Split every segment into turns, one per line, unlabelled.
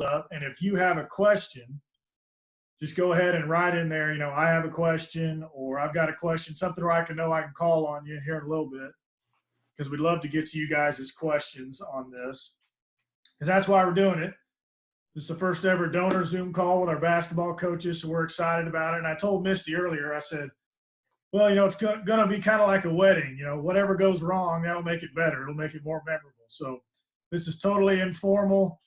up. And if you have a question, just go ahead and write in there, I have a question, or I've got a question, something where I can call on you here in a little bit, because we'd love to get to you guys' questions on this, because that's why we're doing it. This is the first ever donor Zoom call with our basketball coaches, so we're excited about it. And I told Misti earlier, I said, well, it's going to be kind of like a wedding. Whatever goes wrong, that'll make it better. It'll make it more memorable. So this is totally informal.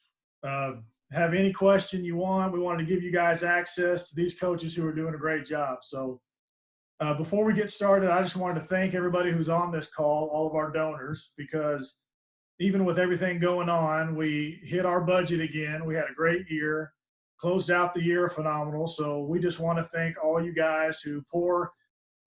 Have any question you want. We wanted to give you guys access to these coaches who are doing a great job. So before we get started, I just wanted to thank everybody who's on this call, all of our donors, because even with everything going on, we hit our budget again. We had a great year, closed out the year phenomenal. So we just want to thank all you guys who pour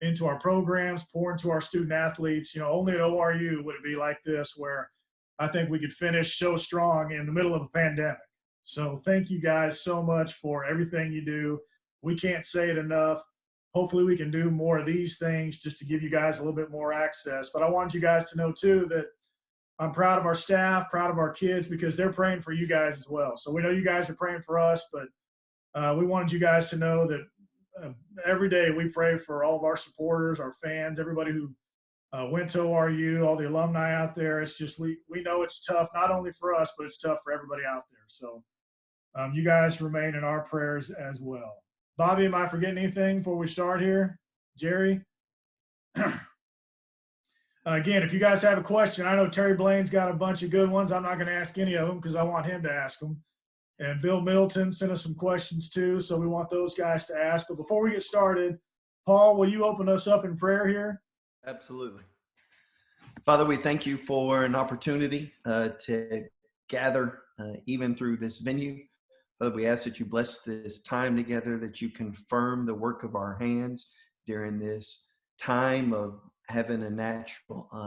into our programs, pour into our student athletes. Only at ORU would it be like this, where I think we could finish so strong in the middle of a pandemic. So thank you guys so much for everything you do. We can't say it enough. Hopefully we can do more of these things just to give you guys a little bit more access. But I want you guys to know too that I'm proud of our staff, proud of our kids, because they're praying for you guys as well. So we know you guys are praying for us, but we wanted you guys to know that every day we pray for all of our supporters, our fans, everybody who went to ORU, all the alumni out there. It's just, we know it's tough, not only for us, but it's tough for everybody out there. So you guys remain in our prayers as well. Bobby, am I forgetting anything before we start here? Jerry? Again, if you guys have a question, I know Terry Blaine's got a bunch of good ones. I'm not going to ask any of them because I want him to ask them. And Bill Middleton sent us some questions too, so we want those guys to ask. But before we get started, Paul, will you open us up in prayer here?
Absolutely. Father, we thank you for an opportunity to gather even through this venue. Father, we ask that you bless this time together, that you confirm the work of our hands during this time of having a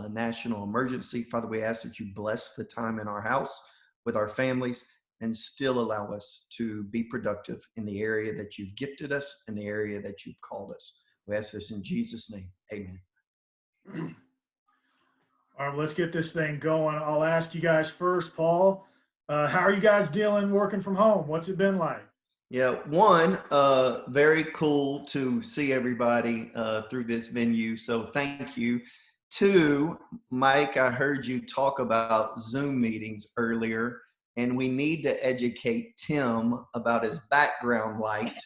national emergency. Father, we ask that you bless the time in our house with our families and still allow us to be productive in the area that you've gifted us, in the area that you've called us. We ask this in Jesus' name. Amen.
All right, let's get this thing going. I'll ask you guys first, Paul. How are you guys dealing working from home? What's it been like?
Yeah, one, very cool to see everybody through this venue, so thank you. Two, Mike, I heard you talk about Zoom meetings earlier, and we need to educate Tim about his background light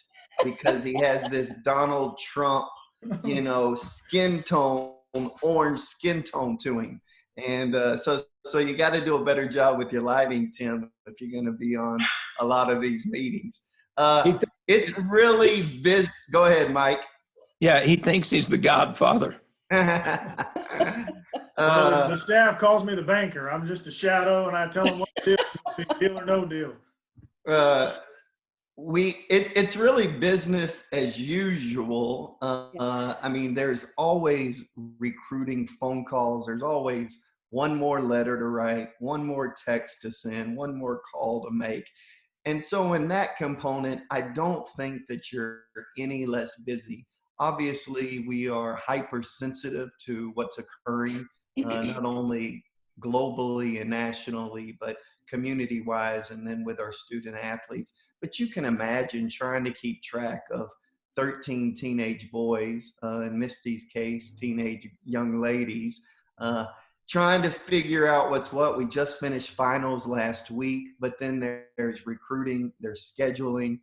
because he has this Donald Trump, skin tone, orange skin tone to him. And so you got to do a better job with your lighting, Tim, if you're going to be on a lot of these meetings. It's really busy. Go ahead, Mike.
Yeah, he thinks he's the Godfather.
Well, the staff calls me the banker. I'm just a shadow, and I tell them what to do, deal or no deal.
It's really business as usual. I mean, there's always recruiting phone calls. There's always one more letter to write, one more text to send, one more call to make. And so in that component, I don't think that you're any less busy. Obviously, we are hypersensitive to what's occurring, not only globally and nationally, but community-wise, and then with our student athletes. But you can imagine trying to keep track of 13 teenage boys, in Misti's case, teenage young ladies, trying to figure out what's what. We just finished finals last week, but then there's recruiting, there's scheduling,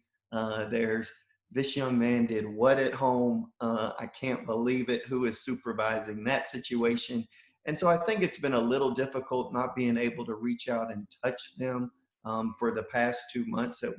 there's this young man did what at home. I can't believe it. Who is supervising that situation? And so I think it's been a little difficult not being able to reach out and touch them for the past 2 months that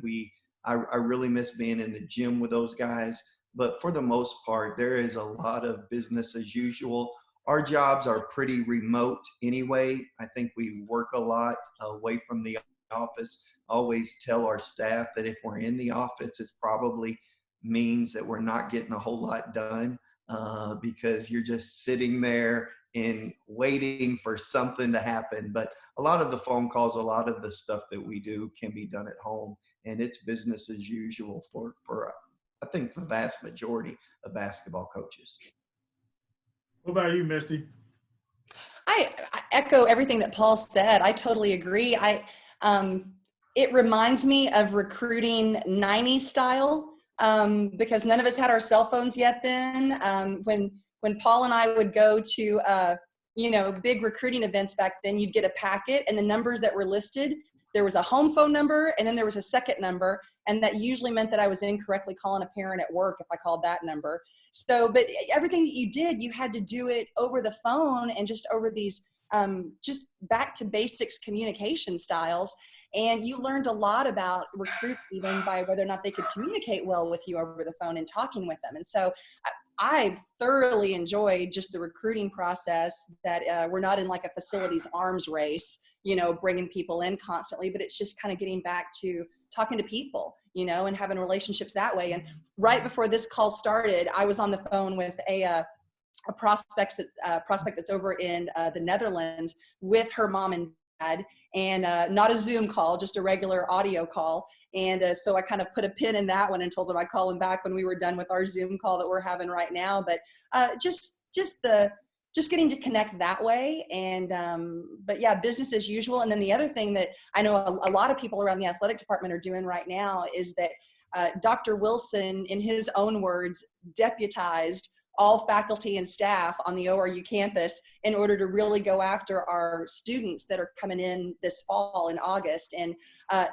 I really miss being in the gym with those guys. But for the most part, there is a lot of business as usual. Our jobs are pretty remote anyway. I think we work a lot away from the office. I always tell our staff that if we're in the office, it probably means that we're not getting a whole lot done because you're just sitting there and waiting for something to happen. But a lot of the phone calls, a lot of the stuff that we do can be done at home, and it's business as usual for I think the vast majority of basketball coaches.
What about you, Misti?
I echo everything that Paul said. I totally agree. it reminds me of recruiting 90s style, because none of us had our cell phones yet then. When Paul and I would go to, big recruiting events back then, you'd get a packet, and the numbers that were listed, there was a home phone number, and then there was a second number, and that usually meant that I was incorrectly calling a parent at work if I called that number. So, but everything that you did, you had to do it over the phone and just over these just back to basics communication styles. And you learned a lot about recruits, even by whether or not they could communicate well with you over the phone and talking with them. And so I've thoroughly enjoyed just the recruiting process, that we're not in like a facilities arms race, bringing people in constantly, but it's just kind of getting back to talking to people, and having relationships that way. And right before this call started, I was on the phone with a prospect that's over in the Netherlands with her mom and dad, and not a Zoom call, just a regular audio call. And so I kind of put a pin in that one and told them I'd call them back when we were done with our Zoom call that we're having right now. But just getting to connect that way. And but yeah, business as usual. And then the other thing that I know a lot of people around the athletic department are doing right now is that Dr. Wilson, in his own words, deputized all faculty and staff on the ORU campus in order to really go after our students that are coming in this fall in August. And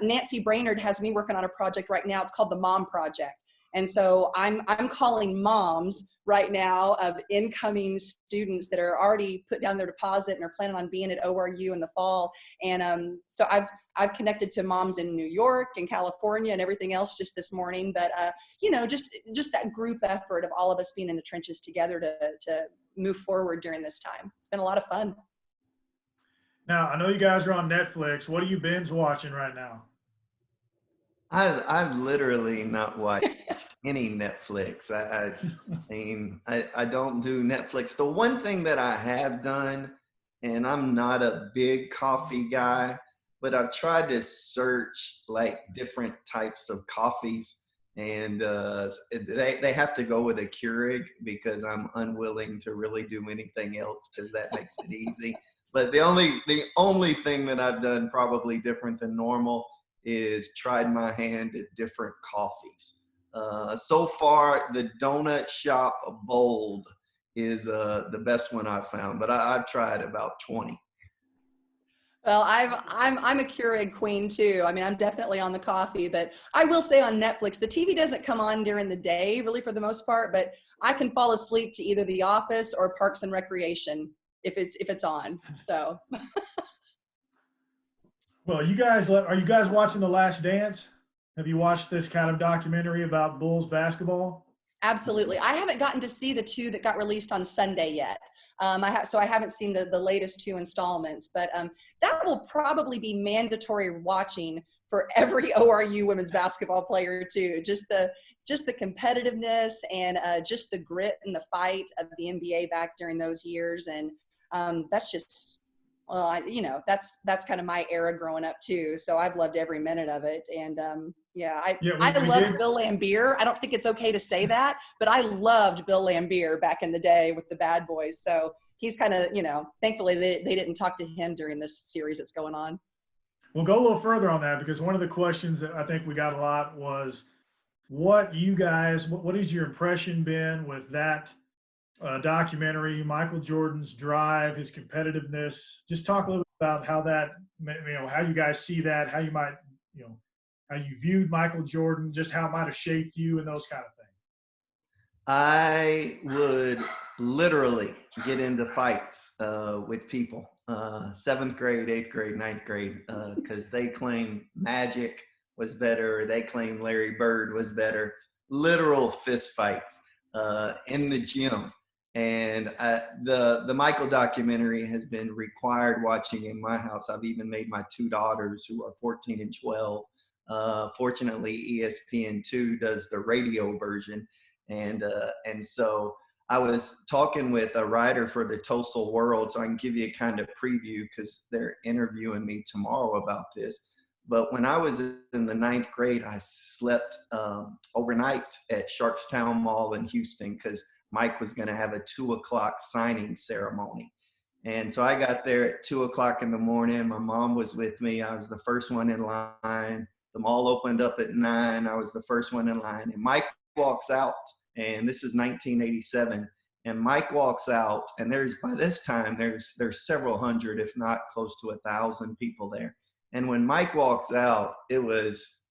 Nancy Brainerd has me working on a project right now. It's called the Mom Project. And so I'm calling moms right now of incoming students that are already put down their deposit and are planning on being at ORU in the fall. And so I've connected to moms in New York and California and everything else just this morning. But just that group effort of all of us being in the trenches together to move forward during this time. It's been a lot of fun.
Now, I know you guys are on Netflix. What are you binge watching right now?
I've literally not watched any Netflix. I mean, I don't do Netflix. The one thing that I have done, and I'm not a big coffee guy, but I've tried to search like different types of coffees, and they have to go with a Keurig because I'm unwilling to really do anything else because that makes it easy. But the only thing that I've done probably different than normal is tried my hand at different coffees. So far, the Donut Shop Bold is the best one I've found, but I've tried about 20.
Well, I'm a Keurig queen too. I mean, I'm definitely on the coffee, but I will say on Netflix, the TV doesn't come on during the day, really, for the most part. But I can fall asleep to either The Office or Parks and Recreation if it's on. So.
Well, are you guys watching The Last Dance? Have you watched this kind of documentary about Bulls basketball?
Absolutely. I haven't gotten to see the two that got released on Sunday yet. So I haven't seen the latest two installments, but that will probably be mandatory watching for every ORU women's basketball player too. Just the competitiveness and just the grit and the fight of the NBA back during those years. And that's just, well, that's kind of my era growing up too. So I've loved every minute of it. And I loved Bill Laimbeer. I don't think it's okay to say that, but I loved Bill Laimbeer back in the day with the Bad Boys. So he's kind of, thankfully they didn't talk to him during this series that's going on.
We'll go a little further on that because one of the questions that I think we got a lot was what has your impression been with that documentary, Michael Jordan's drive, his competitiveness? Just talk a little bit about how that, how you guys see that, how you might, how you viewed Michael Jordan, just how it might have shaped you and those kind of things.
I would literally get into fights with people, 7th grade, 8th grade, 9th grade, because they claim Magic was better. They claim Larry Bird was better. Literal fist fights in the gym. And the Michael documentary has been required watching in my house. I've even made my two daughters, who are 14 and 12. Fortunately, ESPN2 does the radio version. And so I was talking with a writer for the Tulsa World, so I can give you a kind of preview because they're interviewing me tomorrow about this. But when I was in the 9th grade, I slept overnight at Sharpstown Mall in Houston because Mike was going to have a 2:00 signing ceremony. And so I got there at 2:00 in the morning. My mom was with me. I was the first one in line. The mall opened up at 9. I was the first one in line. And Mike walks out, and this is 1987. And Mike walks out, and by this time, there's several hundred, if not close to 1,000 people there. And when Mike walks out, it was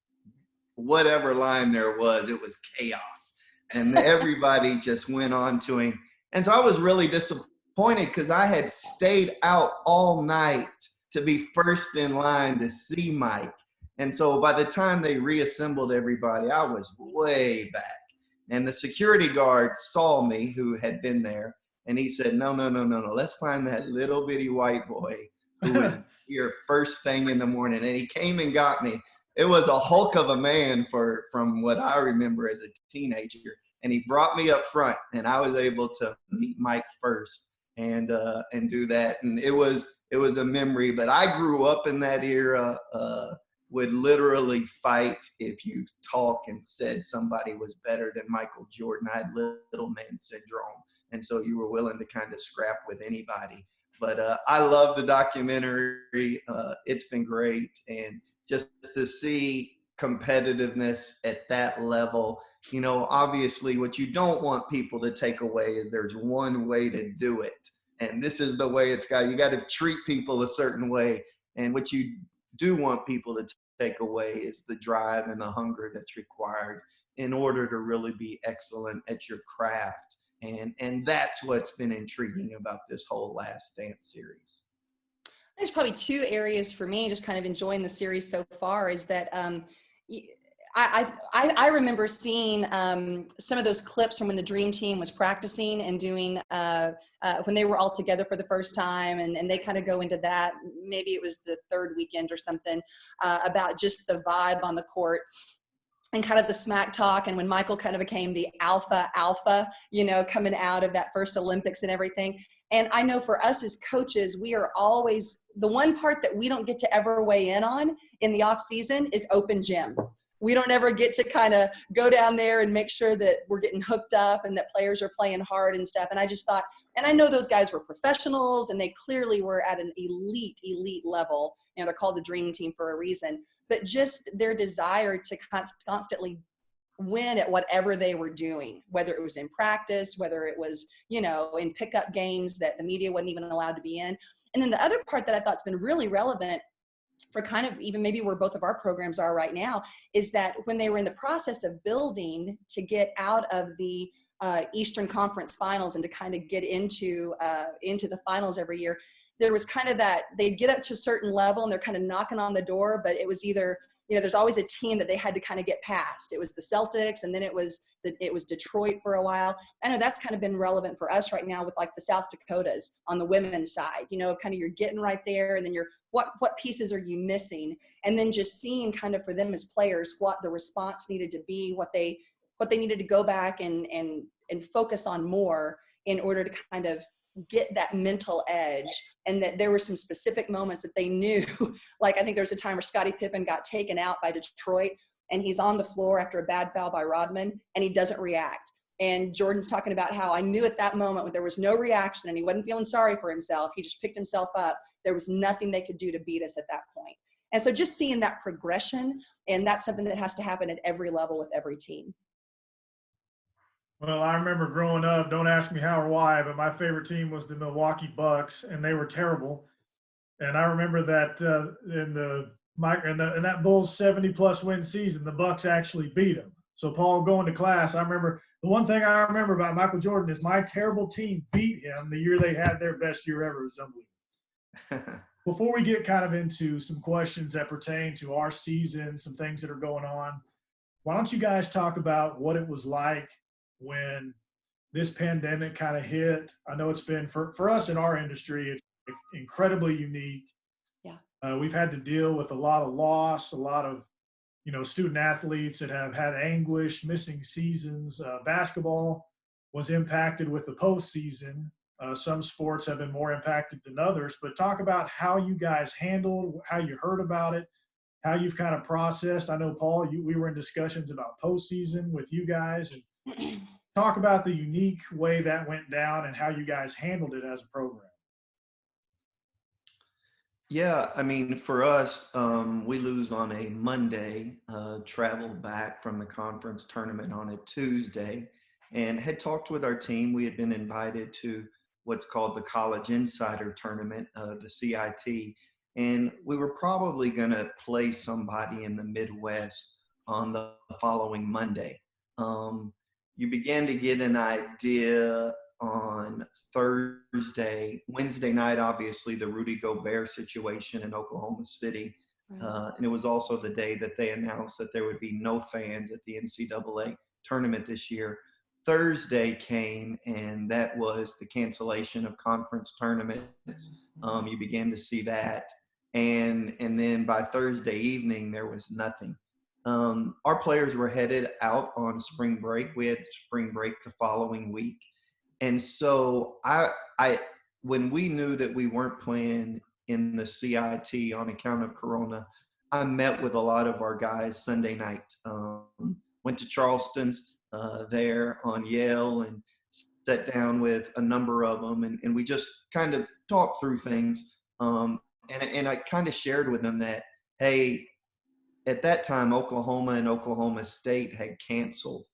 whatever line there was, it was chaos. And everybody just went on to him. And so I was really disappointed because I had stayed out all night to be first in line to see Mike. And so by the time they reassembled everybody, I was way back. And the security guard saw me, who had been there, and he said, no, let's find that little bitty white boy who was here first thing in the morning. And he came and got me. It was a hulk of a man from what I remember as a teenager. And he brought me up front, and I was able to meet Mike first and do that. And it was a memory. But I grew up in that era, would literally fight if you talk and said somebody was better than Michael Jordan. I had little man syndrome. And so you were willing to kind of scrap with anybody. But I love the documentary. It's been great. And just to see competitiveness at that level, you know, obviously what you don't want people to take away is there's one way to do it. And this is the way you got to treat people a certain way. And what you do want people to take away is the drive and the hunger that's required in order to really be excellent at your craft. And that's what's been intriguing about this whole Last Dance series.
There's probably two areas for me, just kind of enjoying the series so far, is that I remember seeing some of those clips from when the Dream Team was practicing and doing when they were all together for the first time, and they kind of go into that. Maybe it was the third weekend or something, about just the vibe on the court and kind of the smack talk. And when Michael kind of became the alpha, you know, coming out of that first Olympics and everything. And I know for us as coaches, we are always, the one part that we don't get to ever weigh in on in the off season is open gym. We don't ever get to kind of go down there and make sure that we're getting hooked up and that players are playing hard and stuff. And I just thought, and I know those guys were professionals and they clearly were at an elite level. You know, they're called the Dream Team for a reason, but just their desire to constantly win at whatever they were doing, whether it was in practice, whether it was, you know, in pickup games that the media wasn't even allowed to be in. And then the other part that I thought's been really relevant for kind of even maybe where both of our programs are right now is that when they were in the process of building to get out of the Eastern Conference Finals and to kind of get into the finals every year, there was kind of that they'd get up to a certain level and they're kind of knocking on the door, but it was either, you know, there's always a team that they had to kind of get past. It was the Celtics, and then it was Detroit for a while. I know that's kind of been relevant for us right now with like the South Dakotas on the women's side. You know, kind of you're getting right there, and then you're what pieces are you missing? And then just seeing kind of for them as players what the response needed to be, what they needed to go back and focus on more in order to kind of get that mental edge, and that there were some specific moments that they knew. Like I think there was a time where Scottie Pippen got taken out by Detroit and he's on the floor after a bad foul by Rodman and he doesn't react. And Jordan's talking about how I knew at that moment when there was no reaction and he wasn't feeling sorry for himself, he just picked himself up. There was nothing they could do to beat us at that point. And so just seeing that progression, and that's something that has to happen at every level with every team.
Well, I remember growing up, don't ask me how or why, but my favorite team was the Milwaukee Bucks, and they were terrible. And I remember that in that Bulls 70-plus win season, the Bucks actually beat them. So, Paul, going to class, I remember the one thing I remember about Michael Jordan is my terrible team beat him the year they had their best year ever. It was unbelievable. Before we get kind of into some questions that pertain to our season, some things that are going on, why don't you guys talk about what it was like when this pandemic kind of hit? I know it's been for us in our industry, it's incredibly unique. Yeah. We've had to deal with a lot of loss, a lot of, you know, student athletes that have had anguish, missing seasons. Basketball was impacted with the postseason. Some sports have been more impacted than others, but talk about how you guys handled, how you heard about it, how you've kind of processed. I know, Paul, we were in discussions about postseason with you guys, and talk about the unique way that went down and how you guys handled it as a program.
Yeah, I mean, for us, we lose on a Monday, travel back from the conference tournament on a Tuesday, and had talked with our team. We had been invited to what's called the College Insider Tournament, the CIT, and we were probably going to play somebody in the Midwest on the following Monday. Um, you began to get an idea on Thursday, Wednesday night, obviously the Rudy Gobert situation in Oklahoma City. And it was also the day that they announced that there would be no fans at the NCAA tournament this year. Thursday came, and that was the cancellation of conference tournaments. You began to see that. And then by Thursday evening, there was nothing. Our players were headed out on spring break. We had spring break the following week. And so when we knew that we weren't playing in the CIT on account of Corona, I met with a lot of our guys Sunday night. Went to Charleston's there on Yale and sat down with a number of them, and we just kind of talked through things. And I kind of shared with them that, hey, at that time, Oklahoma and Oklahoma State had canceled.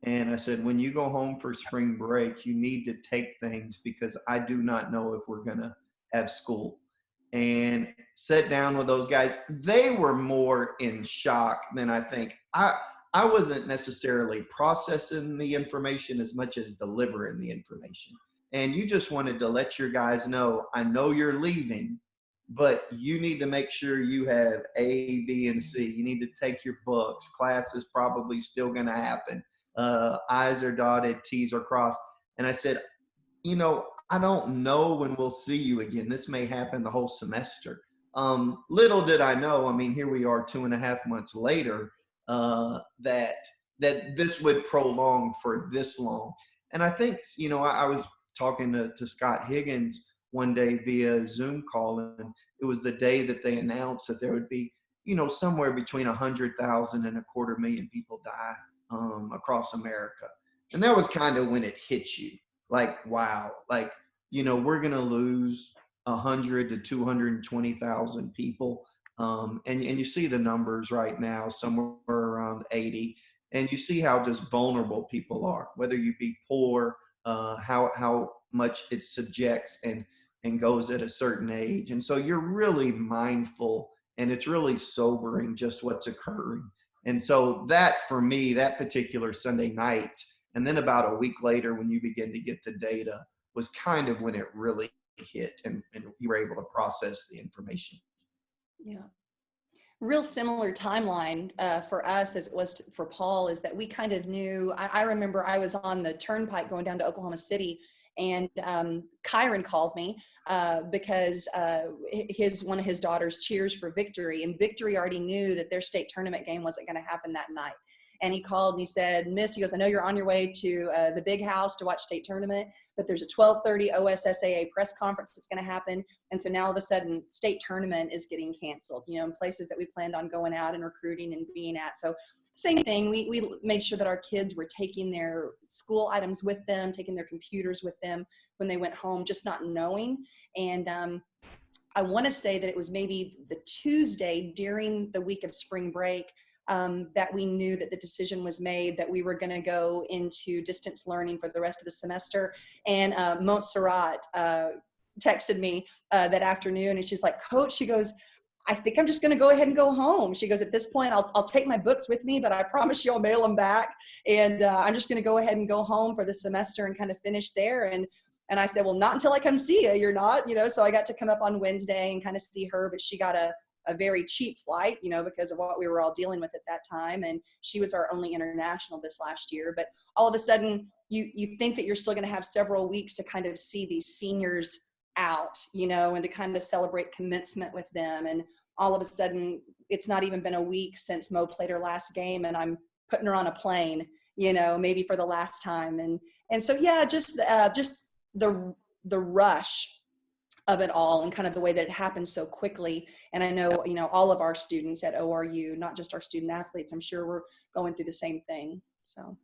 And I said, when you go home for spring break, you need to take things because I do not know if we're going to have school. And sat down with those guys. They were more in shock than I think. I wasn't necessarily processing the information as much as delivering the information. And you just wanted to let your guys know, I know you're leaving, but you need to make sure you have A, B, and C. You need to take your books. Class is probably still going to happen. I's are dotted, T's are crossed. And I said, I don't know when we'll see you again. This may happen the whole semester. Little did I know, I mean, here we are 2.5 months later, that this would prolong for this long. And I think, I was talking to Scott Higgins one day via Zoom call, and it was the day that they announced that there would be, somewhere between 100,000 and 250,000 people die across America. And that was kind of when it hit you, like, wow, like, we're going to lose 100 to 220,000 people. And you see the numbers right now, somewhere around 80. And you see how just vulnerable people are, whether you be poor, how much it subjects and goes at a certain age. And so you're really mindful, and it's really sobering just what's occurring. And so that, for me, that particular Sunday night, and then about a week later when you begin to get the data, was kind of when it really hit and you were able to process the information.
Yeah. Real similar timeline for us as it was for Paul is that we kind of knew. I remember I was on the turnpike going down to Oklahoma City, and Kyron called me because one of his daughters cheers for Victory, and Victory already knew that their state tournament game wasn't going to happen that night. And he called and he said, Miss, he goes, I know you're on your way to the big house to watch state tournament, but there's a 12:30 OSSAA press conference that's going to happen. And so now all of a sudden state tournament is getting canceled, in places that we planned on going out and recruiting and being at. So same thing, we made sure that our kids were taking their school items with them, taking their computers with them when they went home, just not knowing. And I want to say that it was maybe the Tuesday during the week of spring break that we knew that the decision was made that we were going to go into distance learning for the rest of the semester. And Montserrat texted me that afternoon, and she's like, Coach, she goes, I think I'm just going to go ahead and go home. She goes, at this point, I'll take my books with me, but I promise you I'll mail them back. And I'm just going to go ahead and go home for the semester and kind of finish there. And I said, well, not until I come see you. You're not, so I got to come up on Wednesday and kind of see her, but she got a very cheap flight, because of what we were all dealing with at that time. And she was our only international this last year. But all of a sudden, you think that you're still going to have several weeks to kind of see these seniors out, and to kind of celebrate commencement with them. And all of a sudden, it's not even been a week since Mo played her last game, and I'm putting her on a plane, maybe for the last time. And so, yeah, just the rush of it all, and kind of the way that it happens so quickly. And I know, all of our students at ORU, not just our student athletes, I'm sure we're going through the same thing. So.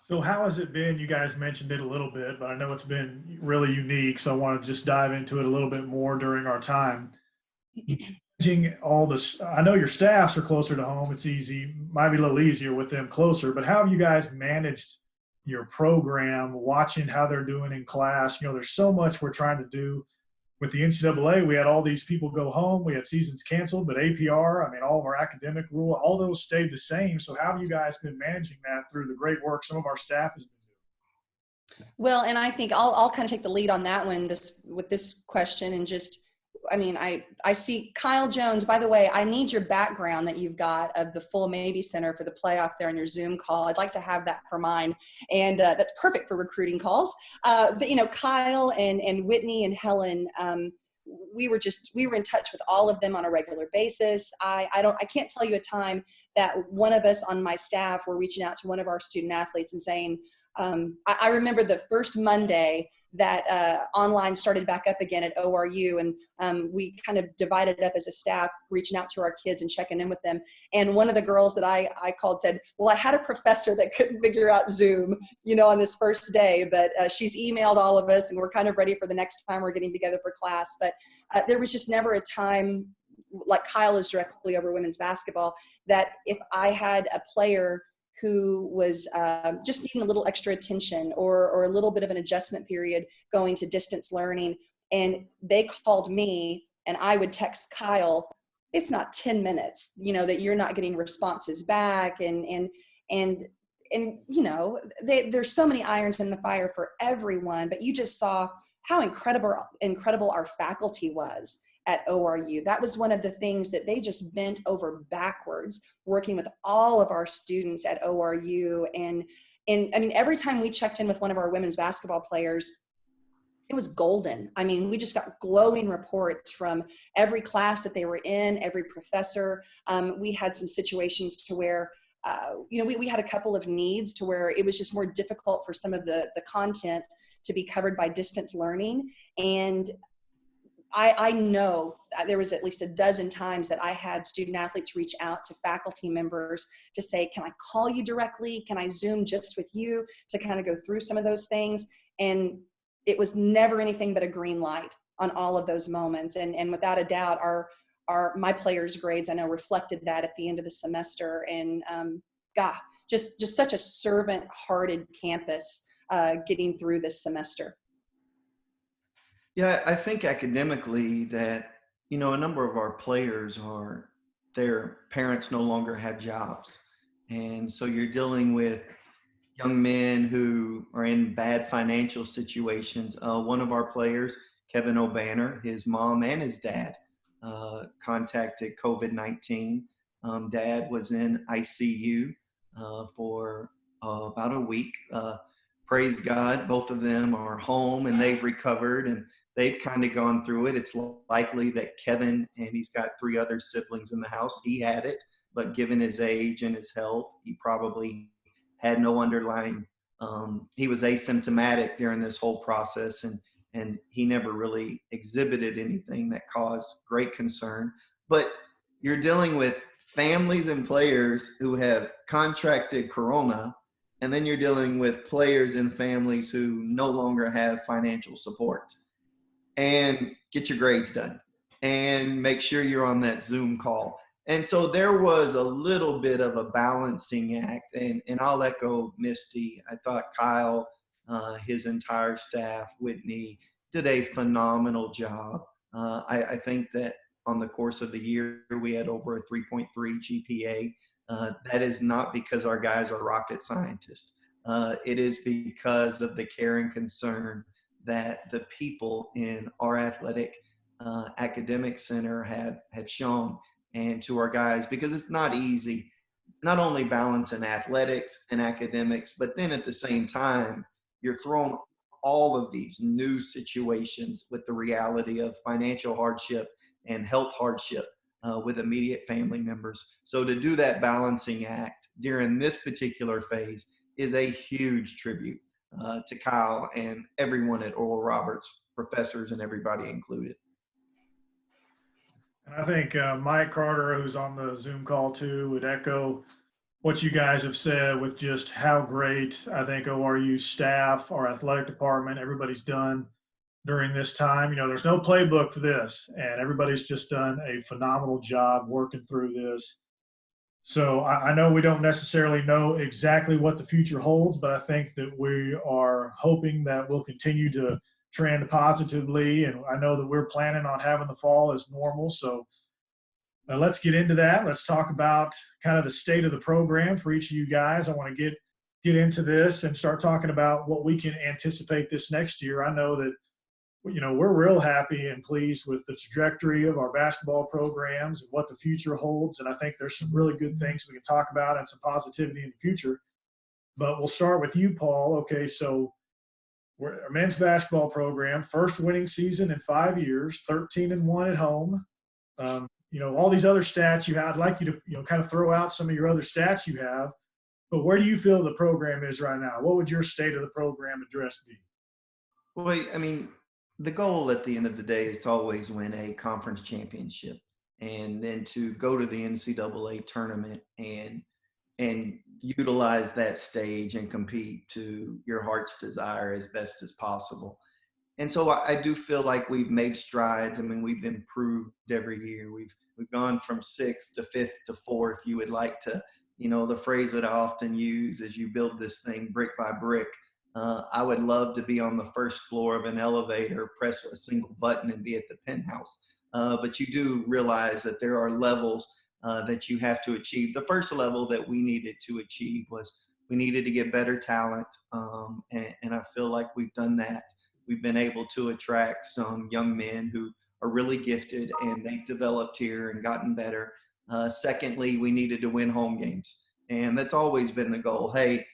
So how has it been? You guys mentioned it a little bit, but I know it's been really unique. So I want to just dive into it a little bit more during our time. Managing all this, I know your staffs are closer to home. It's easy, might be a little easier with them closer, but how have you guys managed your program, watching how they're doing in class? You know, there's so much we're trying to do with the NCAA. We had all these people go home. We had seasons canceled, but APR, I mean, all of our academic rule, all those stayed the same. So how have you guys been managing that through the great work some of our staff has been doing?
Well, and I think I'll kind of take the lead on that one with this question. And just, I mean, I see Kyle Jones. By the way, I need your background that you've got of the full Maybe Center for the playoff there on your Zoom call. I'd like to have that for mine, and that's perfect for recruiting calls. But you know, Kyle and Whitney and Helen, we were in touch with all of them on a regular basis. I can't tell you a time that one of us on my staff were reaching out to one of our student athletes and saying, I remember the first Monday that online started back up again at ORU, and we kind of divided up as a staff, reaching out to our kids and checking in with them. And one of the girls that I called said, well, I had a professor that couldn't figure out Zoom, you know, on this first day, but she's emailed all of us, and we're kind of ready for the next time we're getting together for class. But there was just never a time, like Kyle is directly over women's basketball, that if I had a player who was just needing a little extra attention or a little bit of an adjustment period going to distance learning, and they called me and I would text Kyle, it's not 10 minutes, you know, that you're not getting responses back. And you know, there's so many irons in the fire for everyone, but you just saw how incredible our faculty was at ORU. That was one of the things that they just bent over backwards working with all of our students at ORU. And I mean, every time we checked in with one of our women's basketball players, it was golden. I mean, we just got glowing reports from every class that they were in, every professor. We had some situations to where, you know, we had a couple of needs to where it was just more difficult for some of the content to be covered by distance learning. And I know there was at least a dozen times that I had student athletes reach out to faculty members to say, can I call you directly? Can I Zoom just with you to kind of go through some of those things? And it was never anything but a green light on all of those moments. And without a doubt, my players' grades, I know, reflected that at the end of the semester. And just such a servant-hearted campus getting through this semester.
Yeah, I think academically that, you know, a number of our players their parents no longer have jobs. And so you're dealing with young men who are in bad financial situations. One of our players, Kevin O'Banner, his mom and his dad contacted COVID-19. Dad was in ICU for about a week. Praise God, both of them are home and they've recovered and they've kind of gone through it. It's likely that Kevin, and he's got 3 other siblings in the house, he had it, but given his age and his health, he probably had no underlying, he was asymptomatic during this whole process, and he never really exhibited anything that caused great concern. But you're dealing with families and players who have contracted corona, and then you're dealing with players and families who no longer have financial support. And get your grades done and make sure you're on that Zoom call. And so there was a little bit of a balancing act, and I'll echo Misti. I thought Kyle, his entire staff, Whitney, did a phenomenal job. I think that on the course of the year, we had over a 3.3 GPA. That is not because our guys are rocket scientists. It is because of the care and concern that the people in our athletic academic center have shown, and to our guys, because it's not easy, not only balancing athletics and academics, but then at the same time, you're throwing all of these new situations with the reality of financial hardship and health hardship with immediate family members. So to do that balancing act during this particular phase is a huge tribute to Kyle and everyone at Oral Roberts, professors and everybody included.
And I think Mike Carter, who's on the Zoom call too, would echo what you guys have said with just how great I think ORU staff, our athletic department, everybody's done during this time. You know, there's no playbook for this, and everybody's just done a phenomenal job working through this. So I know we don't necessarily know exactly what the future holds, but I think that we are hoping that we'll continue to trend positively. And I know that we're planning on having the fall as normal. So let's get into that. Let's talk about kind of the state of the program for each of you guys. I want to get into this and start talking about what we can anticipate this next year. I know that, you know, we're real happy and pleased with the trajectory of our basketball programs and what the future holds. And I think there's some really good things we can talk about and some positivity in the future. But we'll start with you, Paul. Okay, so we're a men's basketball program, first winning season in 5 years, 13-1 at home. You know, all these other stats you have, I'd like you to, you know, kind of throw out some of your other stats you have. But where do you feel the program is right now? What would your state of the program address be?
Well, I mean, the goal at the end of the day is to always win a conference championship, and then to go to the NCAA tournament and utilize that stage and compete to your heart's desire as best as possible. And so I do feel like we've made strides. I mean, we've improved every year. We've gone from 6th to 5th to 4th. You would like to, you know, the phrase that I often use is you build this thing brick by brick. I would love to be on the first floor of an elevator, press a single button and be at the penthouse. But you do realize that there are levels that you have to achieve. The first level that we needed to achieve was we needed to get better talent. And I feel like we've done that. We've been able to attract some young men who are really gifted, and they've developed here and gotten better. Secondly, we needed to win home games. And that's always been the goal. Hey,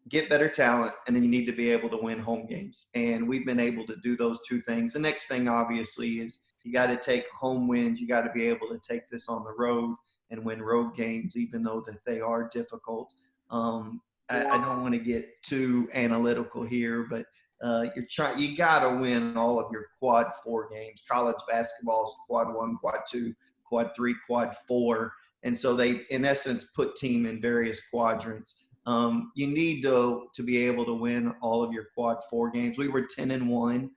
get better talent, and then you need to be able to win home games. And we've been able to do those two things. The next thing, obviously, is you got to take home wins. You got to be able to take this on the road and win road games, even though that they are difficult. I don't want to get too analytical here, but you got to win all of your quad 4 games. College basketball is quad 1, quad 2, quad 3, quad 4. And so they, in essence, put team in various quadrants. You need to be able to win all of your quad 4 games. We were 10-1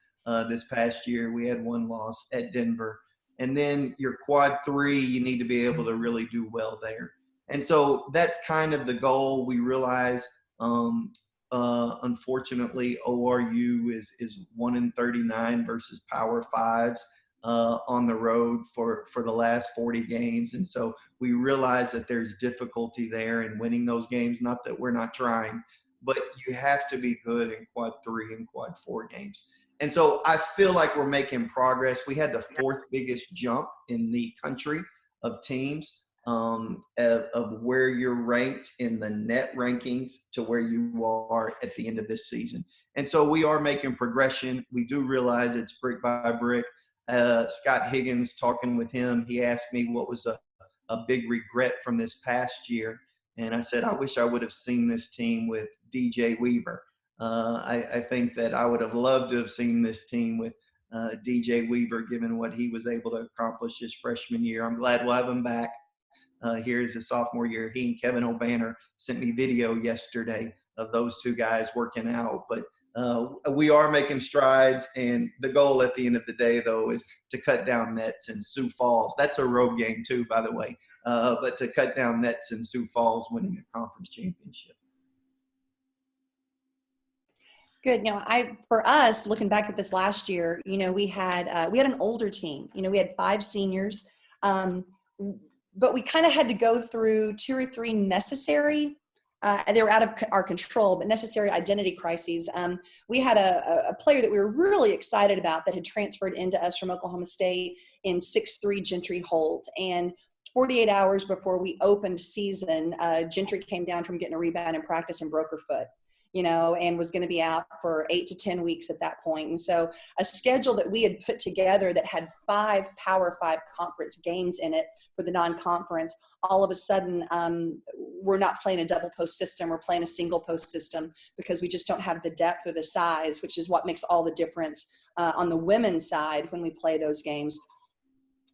this past year. We had 1 loss at Denver. And then your quad 3, you need to be able to really do well there. And so that's kind of the goal. We realize, unfortunately, ORU is 1-39 versus Power 5s on the road for the last 40 games. And so we realize that there's difficulty there in winning those games. Not that we're not trying, but you have to be good in quad 3 and quad 4 games. And so I feel like we're making progress. We had the 4th biggest jump in the country of teams, of where you're ranked in the net rankings to where you are at the end of this season. And so we are making progression. We do realize it's brick by brick. Scott Higgins, talking with him, he asked me what was a big regret from this past year. And I said, I wish I would have seen this team with DJ Weaver. I think that I would have loved to have seen this team with DJ Weaver, given what he was able to accomplish his freshman year. I'm glad we'll have him back here as a sophomore year. He and Kevin O'Banner sent me video yesterday of those 2 guys working out. But we are making strides, and the goal at the end of the day, though, is to cut down nets in Sioux Falls. That's a road game, too, by the way. But to cut down nets in Sioux Falls, winning a conference championship.
Good. Now, for us, looking back at this last year, you know, we had an older team. You know, we had 5 seniors, but we kind of had to go through 2 or 3 necessary. They were out of our control, but necessary identity crises. We had a player that we were really excited about that had transferred into us from Oklahoma State in 6'3" Gentry Holt. And 48 hours before we opened season, Gentry came down from getting a rebound in practice and broke her foot, you know, and was going to be out for 8 to 10 weeks at that point. And so a schedule that we had put together that had 5 Power 5 conference games in it for the non-conference, all of a sudden we're not playing a double post system. We're playing a single post system because we just don't have the depth or the size, which is what makes all the difference on the women's side when we play those games.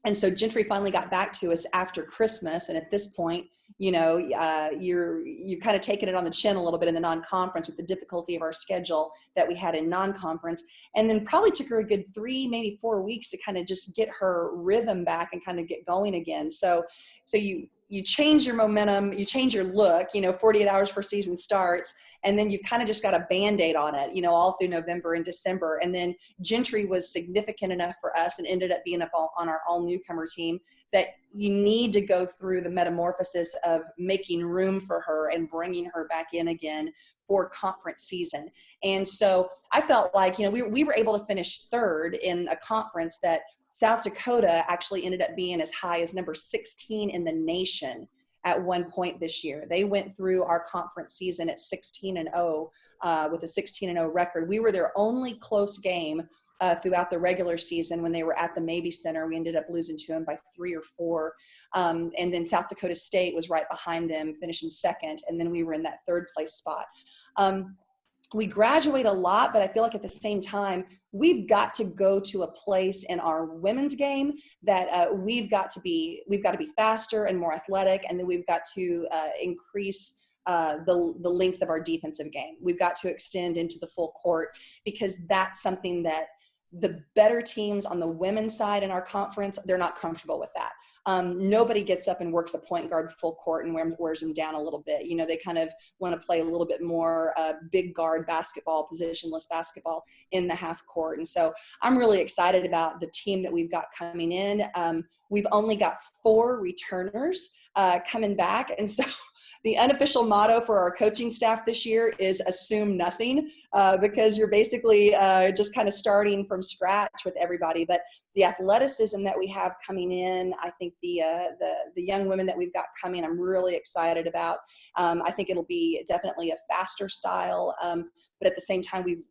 And so Gentry finally got back to us after Christmas. And at this point, you've kind of taken it on the chin a little bit in the non-conference with the difficulty of our schedule that we had in non-conference, and then probably took her a good 3, maybe 4 weeks to kind of just get her rhythm back and kind of get going again. So you change your momentum, you change your look, 48 hours before season starts, and then you kind of just got a Band-Aid on it, all through November and December. And then Gentry was significant enough for us and ended up being up on our all newcomer team that you need to go through the metamorphosis of making room for her and bringing her back in again for conference season. And so I felt like, we were able to finish third in a conference that South Dakota actually ended up being as high as number 16 in the nation at one point this year. They went through our conference season at 16-0 with a 16-0 record. We were their only close game throughout the regular season when they were at the Mabee Center. We ended up losing to them by 3 or 4. And then South Dakota State was right behind them, finishing second. And then we were in that third place spot. We graduate a lot, but I feel like at the same time, we've got to go to a place in our women's game that we've got to be faster and more athletic, and then we've got to increase the length of our defensive game. We've got to extend into the full court, because that's something that the better teams on the women's side in our conference, they're not comfortable with that. Nobody gets up and works a point guard full court and wears them down a little bit. They kind of want to play a little bit more big guard basketball, positionless basketball in the half court. And so I'm really excited about the team that we've got coming in. We've only got 4 returners coming back. And so the unofficial motto for our coaching staff this year is assume nothing, because you're basically just kind of starting from scratch with everybody. But the athleticism that we have coming in, I think the young women that we've got coming, I'm really excited about. I think it'll be definitely a faster style, but at the same time, we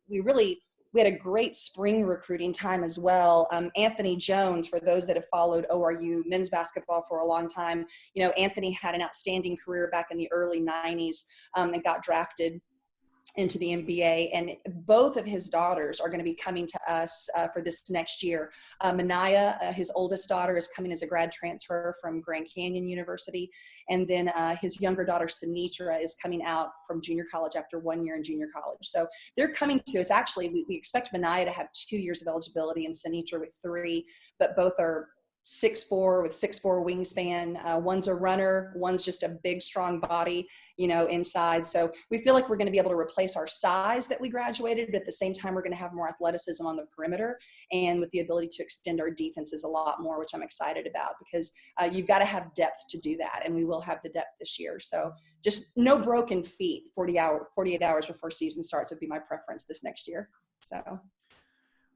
had a great spring recruiting time as well. Anthony Jones, for those that have followed ORU men's basketball for a long time, Anthony had an outstanding career back in the early 90s and got drafted into the NBA, and both of his daughters are going to be coming to us for this next year. Manaya, his oldest daughter, is coming as a grad transfer from Grand Canyon University, and then his younger daughter, Sinitra, is coming out from junior college after 1 year in junior college. So they're coming to us. Actually, we expect Manaya to have 2 years of eligibility and Sinitra with 3, but both are 6'4" with 6'4" wingspan. One's a runner, one's just a big, strong body, inside. So we feel like we're going to be able to replace our size that we graduated, but at the same time, we're going to have more athleticism on the perimeter, and with the ability to extend our defenses a lot more, which I'm excited about, because you've got to have depth to do that, and we will have the depth this year. So just no broken feet 48 hours before season starts would be my preference this next year. So.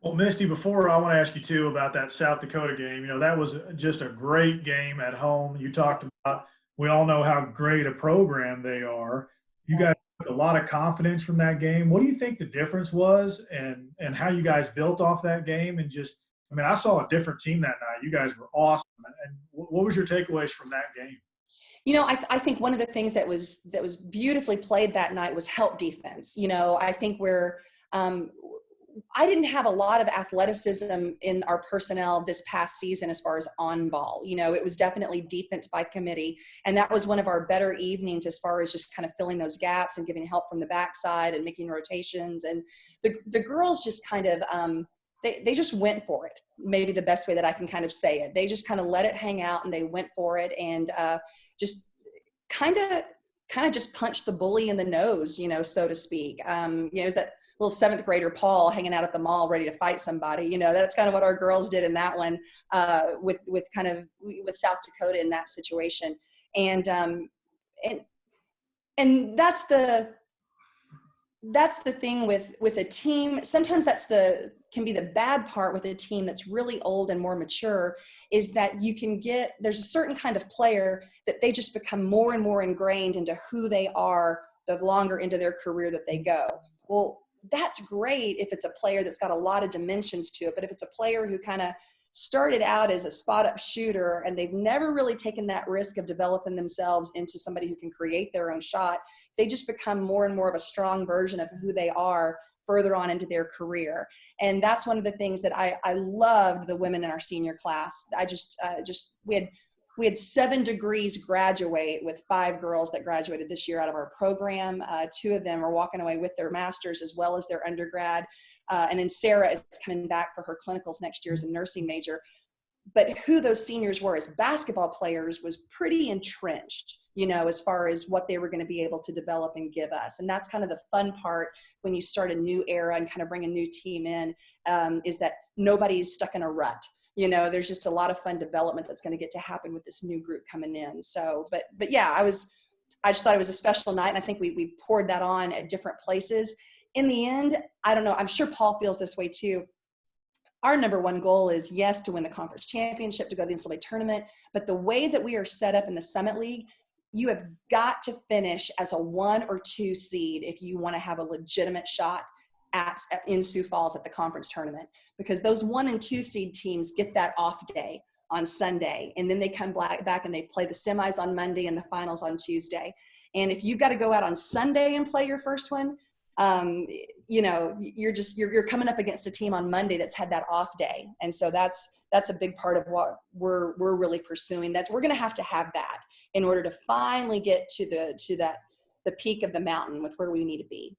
Well, Misti, before I want to ask you too about that South Dakota game. That was just a great game at home. You talked about, we all know how great a program they are. You guys took a lot of confidence from that game. What do you think the difference was, and how you guys built off that game? And just, I saw a different team that night. You guys were awesome. And what was your takeaways from that game?
I think one of the things that was beautifully played that night was help defense. I think I didn't have a lot of athleticism in our personnel this past season as far as on ball. It was definitely defense by committee. And that was one of our better evenings as far as just kind of filling those gaps and giving help from the backside and making rotations. And the girls just kind of, they just went for it. Maybe the best way that I can kind of say it. They just kind of let it hang out, and they went for it, and just kind of just punched the bully in the nose, so to speak. Is that little 7th grader Paul hanging out at the mall ready to fight somebody. That's kind of what our girls did in that one with South Dakota in that situation. And that's the thing with a team. Sometimes can be the bad part with a team that's really old and more mature, is that there's a certain kind of player that they just become more and more ingrained into who they are the longer into their career that they go. Well, that's great if it's a player that's got a lot of dimensions to it. But if it's a player who kind of started out as a spot-up shooter and they've never really taken that risk of developing themselves into somebody who can create their own shot, they just become more and more of a strong version of who they are further on into their career. And that's one of the things that I loved the women in our senior class. We We had 7 degrees graduate with 5 girls that graduated this year out of our program. 2 of them are walking away with their master's as well as their undergrad. And then Sarah is coming back for her clinicals next year as a nursing major. But who those seniors were as basketball players was pretty entrenched, you know, as far as what they were going to be able to develop and give us. And that's kind of the fun part when you start a new era and kind of bring a new team in, is that nobody's stuck in a rut. You know, there's just a lot of fun development that's going to get to happen with this new group coming in. So, but yeah, I just thought it was a special night. And I think we poured that on at different places. In the end, I don't know, I'm sure Paul feels this way too. Our number one goal is, yes, to win the conference championship, to go to the NCAA tournament. But the way that we are set up in the Summit League, you have got to finish as a 1 or 2 seed if you want to have a legitimate shot in Sioux Falls at the conference tournament, because those 1 and 2 seed teams get that off day on Sunday, and then they come back and they play the semis on Monday and the finals on Tuesday. And if you got to go out on Sunday and play your first one, you know, you're coming up against a team on Monday that's had that off day. And so that's a big part of what we're really pursuing. We're going to have that in order to finally get to the peak of the mountain with where we need to be.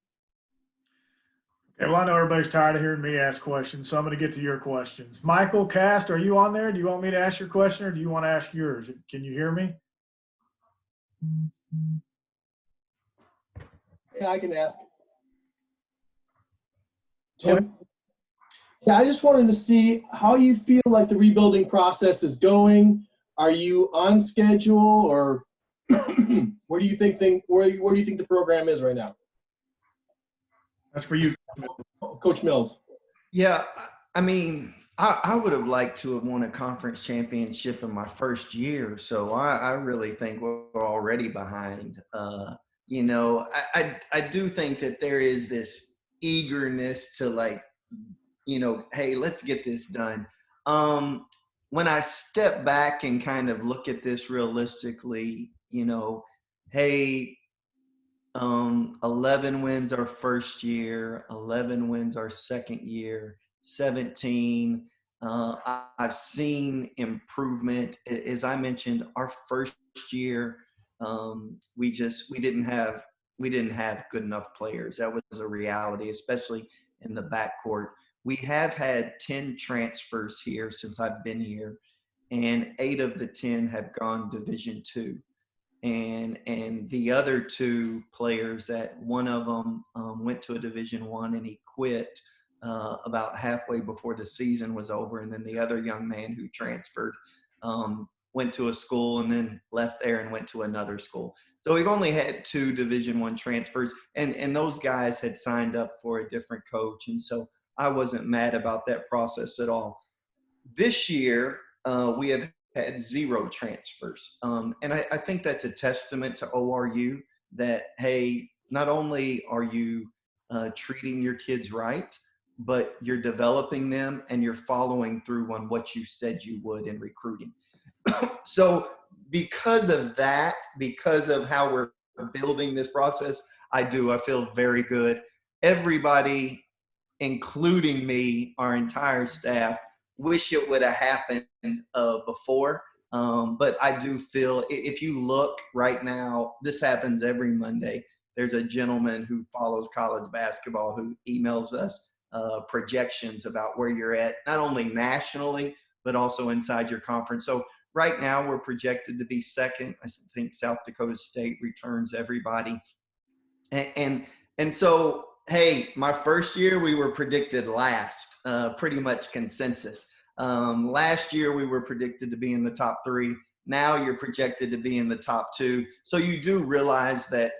Okay, well, I know everybody's tired of hearing me ask questions, so I'm going to get to your questions. Michael Cast, are you on there? Do you want me to ask your question, or do you want to ask yours? Can you hear me?
Yeah, I can ask. Tim? Yeah, I just wanted to see how you feel like the rebuilding process is going. Are you on schedule, or where do you think the program is right now?
That's for you,
Coach Mills.
Yeah, I mean, I would have liked to have won a conference championship in my first year. So I really think we're already behind. You know, I do think that there is this eagerness to, like, you know, hey, let's get this done. When I step back and kind of look at this realistically, you know, hey, 11 wins our first year, 11 wins our second year, 17. I've seen improvement. As I mentioned, our first year, we didn't have good enough players. That was a reality, especially in the backcourt. We have had 10 transfers here since I've been here, and 8 of the 10 have gone Division II. And the other 2 players, that one of them went to a Division I and he quit about halfway before the season was over. And then the other young man who transferred went to a school and then left there and went to another school. So we've only had 2 Division I transfers, and those guys had signed up for a different coach. And so I wasn't mad about that process at all. This year, we have had 0 transfers. And I think that's a testament to ORU that, hey, not only are you treating your kids right, but you're developing them and you're following through on what you said you would in recruiting. So because of that, because of how we're building this process, I feel very good. Everybody, including me, our entire staff, wish it would have happened before. But I do feel, if you look right now, this happens every Monday. There's a gentleman who follows college basketball who emails us projections about where you're at, not only nationally, but also inside your conference. So right now we're projected to be second. I think South Dakota State returns everybody. And so, hey, my first year we were predicted last, pretty much consensus. Last year we were predicted to be in the top 3. Now you're projected to be in the top 2. So you do realize that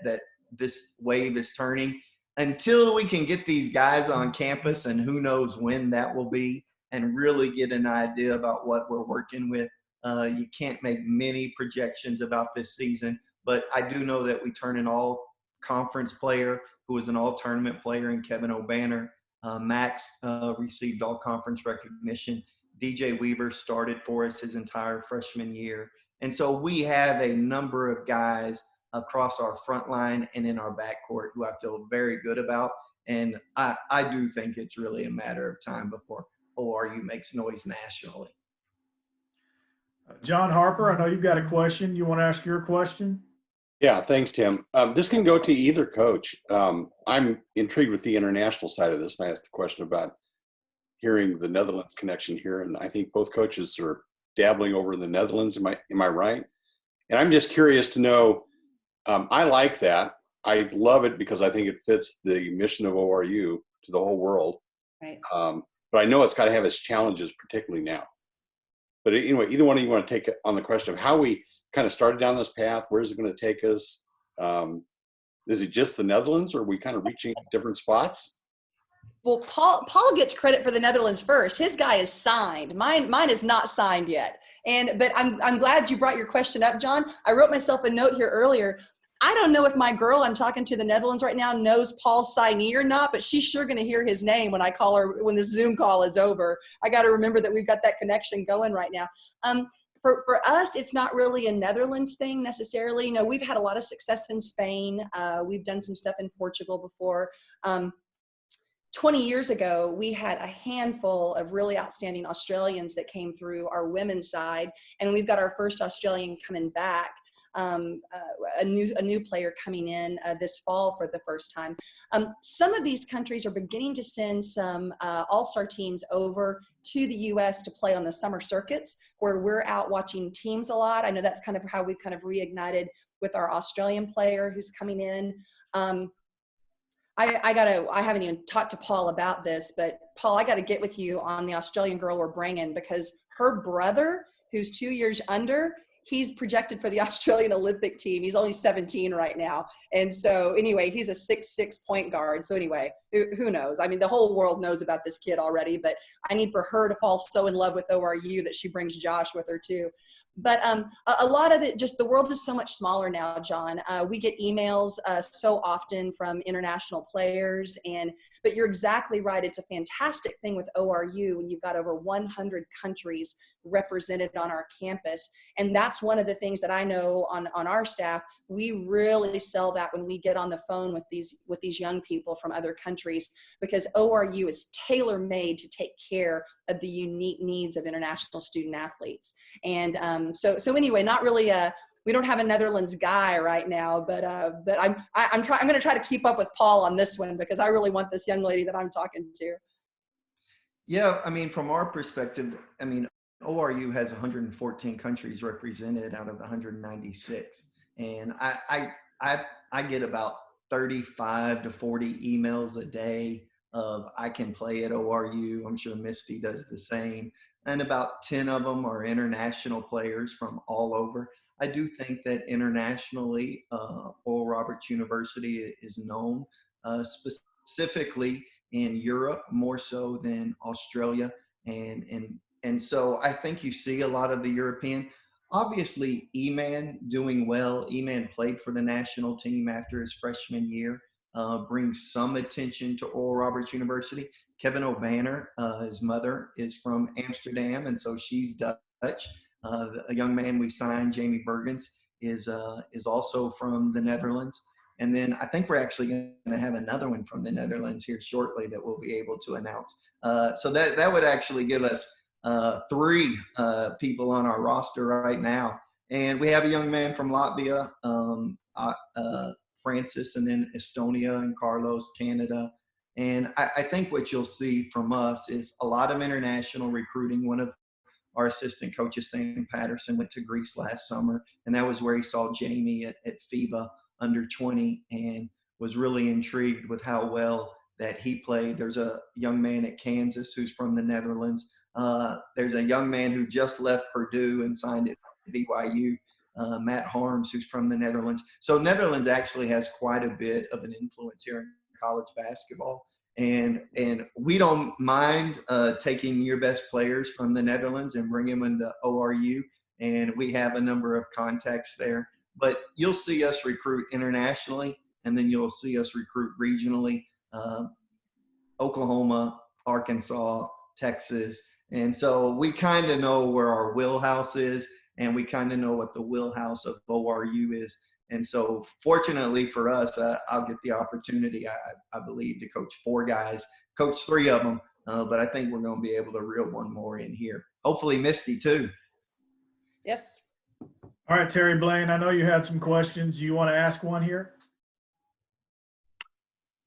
this wave is turning. Until we can get these guys on campus, and who knows when that will be, and really get an idea about what we're working with, you can't make many projections about this season. But I do know that we turn an all-conference player who was an all-tournament player in Kevin O'Banner. Max received all-conference recognition. DJ Weaver started for us his entire freshman year. And so we have a number of guys across our front line and in our backcourt who I feel very good about. And I do think it's really a matter of time before ORU makes noise nationally.
John Harper, I know you've got a question. You want to ask your question?
Yeah, thanks, Tim. This can go to either coach. I'm intrigued with the international side of this, and I asked the question about hearing the Netherlands connection here, and I think both coaches are dabbling over in the Netherlands. Am I right? And I'm just curious to know. I like that. I love it because I think it fits the mission of ORU to the whole world.
Right.
But I know it's got to have its challenges, particularly now. But anyway, either one of you want to take on the question of how we kind of started down this path? Where is it going to take us? Is it just the Netherlands, or are we kind of reaching different spots?
Well, Paul gets credit for the Netherlands first. His guy is signed. Mine is not signed yet. But I'm glad you brought your question up, John. I wrote myself a note here earlier. I don't know if my girl I'm talking to in the Netherlands right now knows Paul's signee or not, but she's sure going to hear his name when I call her when the Zoom call is over. I got to remember that we've got that connection going right now. For us, it's not really a Netherlands thing necessarily. You know, we've had a lot of success in Spain. We've done some stuff in Portugal before. 20 years ago, we had a handful of really outstanding Australians that came through our women's side, and we've got our first Australian coming back. A new player coming in this fall for the first time. Some of these countries are beginning to send some all-star teams over to the U.S. to play on the summer circuits, where we're out watching teams a lot. I know that's kind of how we've kind of reignited with our Australian player who's coming in. I haven't even talked to Paul about this, but Paul, I got to get with you on the Australian girl we're bringing, because her brother, who's 2 years under, he's projected for the Australian Olympic team. He's only 17 right now. And so anyway, he's a 6'6" point guard. So anyway, who knows? I mean, the whole world knows about this kid already, but I need for her to fall so in love with ORU that she brings Josh with her too. But a lot of it, just the world is so much smaller now, John. We get emails so often from international players, but you're exactly right. It's a fantastic thing with ORU when you've got over 100 countries represented on our campus. And that's one of the things that I know on our staff. We really sell that when we get on the phone with these young people from other countries, because ORU is tailor-made to take care of the unique needs of international student athletes. And so anyway, not really we don't have a Netherlands guy right now, but I'm going to try to keep up with Paul on this one, because I really want this young lady that I'm talking to.
Yeah, I mean, from our perspective, I mean, ORU has 114 countries represented out of the 196. And I get about 35 to 40 emails a day of I can play at ORU. I'm sure Misti does the same. And about 10 of them are international players from all over. I do think that internationally, Oral Roberts University is known specifically in Europe more so than Australia. And so I think you see a lot of the European. Obviously, Eman doing well. Eman played for the national team after his freshman year, brings some attention to Oral Roberts University. Kevin O'Banner, his mother is from Amsterdam, and so she's Dutch. A young man we signed, Jamie Bergens, is also from the Netherlands. And then I think we're actually going to have another one from the Netherlands here shortly that we'll be able to announce. So that would actually give us 3 people on our roster right now. And we have a young man from Latvia, Francis, and then Estonia and Carlos, Canada. And I think what you'll see from us is a lot of international recruiting. One of our assistant coaches, Sam Patterson, went to Greece last summer, and that was where he saw Jamie at FIBA under 20 and was really intrigued with how well that he played. There's a young man at Kansas who's from the Netherlands. There's a young man who just left Purdue and signed at BYU, Matt Harms, who's from the Netherlands. So Netherlands actually has quite a bit of an influence here in college basketball. And we don't mind taking your best players from the Netherlands and bring them into ORU. And we have a number of contacts there. But you'll see us recruit internationally, and then you'll see us recruit regionally. Oklahoma, Arkansas, Texas. And so we kind of know where our wheelhouse is, and we kind of know what the wheelhouse of ORU is. And so fortunately for us, I'll get the opportunity, I believe, to coach 4 guys, coach 3 of them. But I think we're going to be able to reel one more in here. Hopefully Misti too.
Yes.
All right, Terry Blaine, I know you had some questions. You want to ask one here?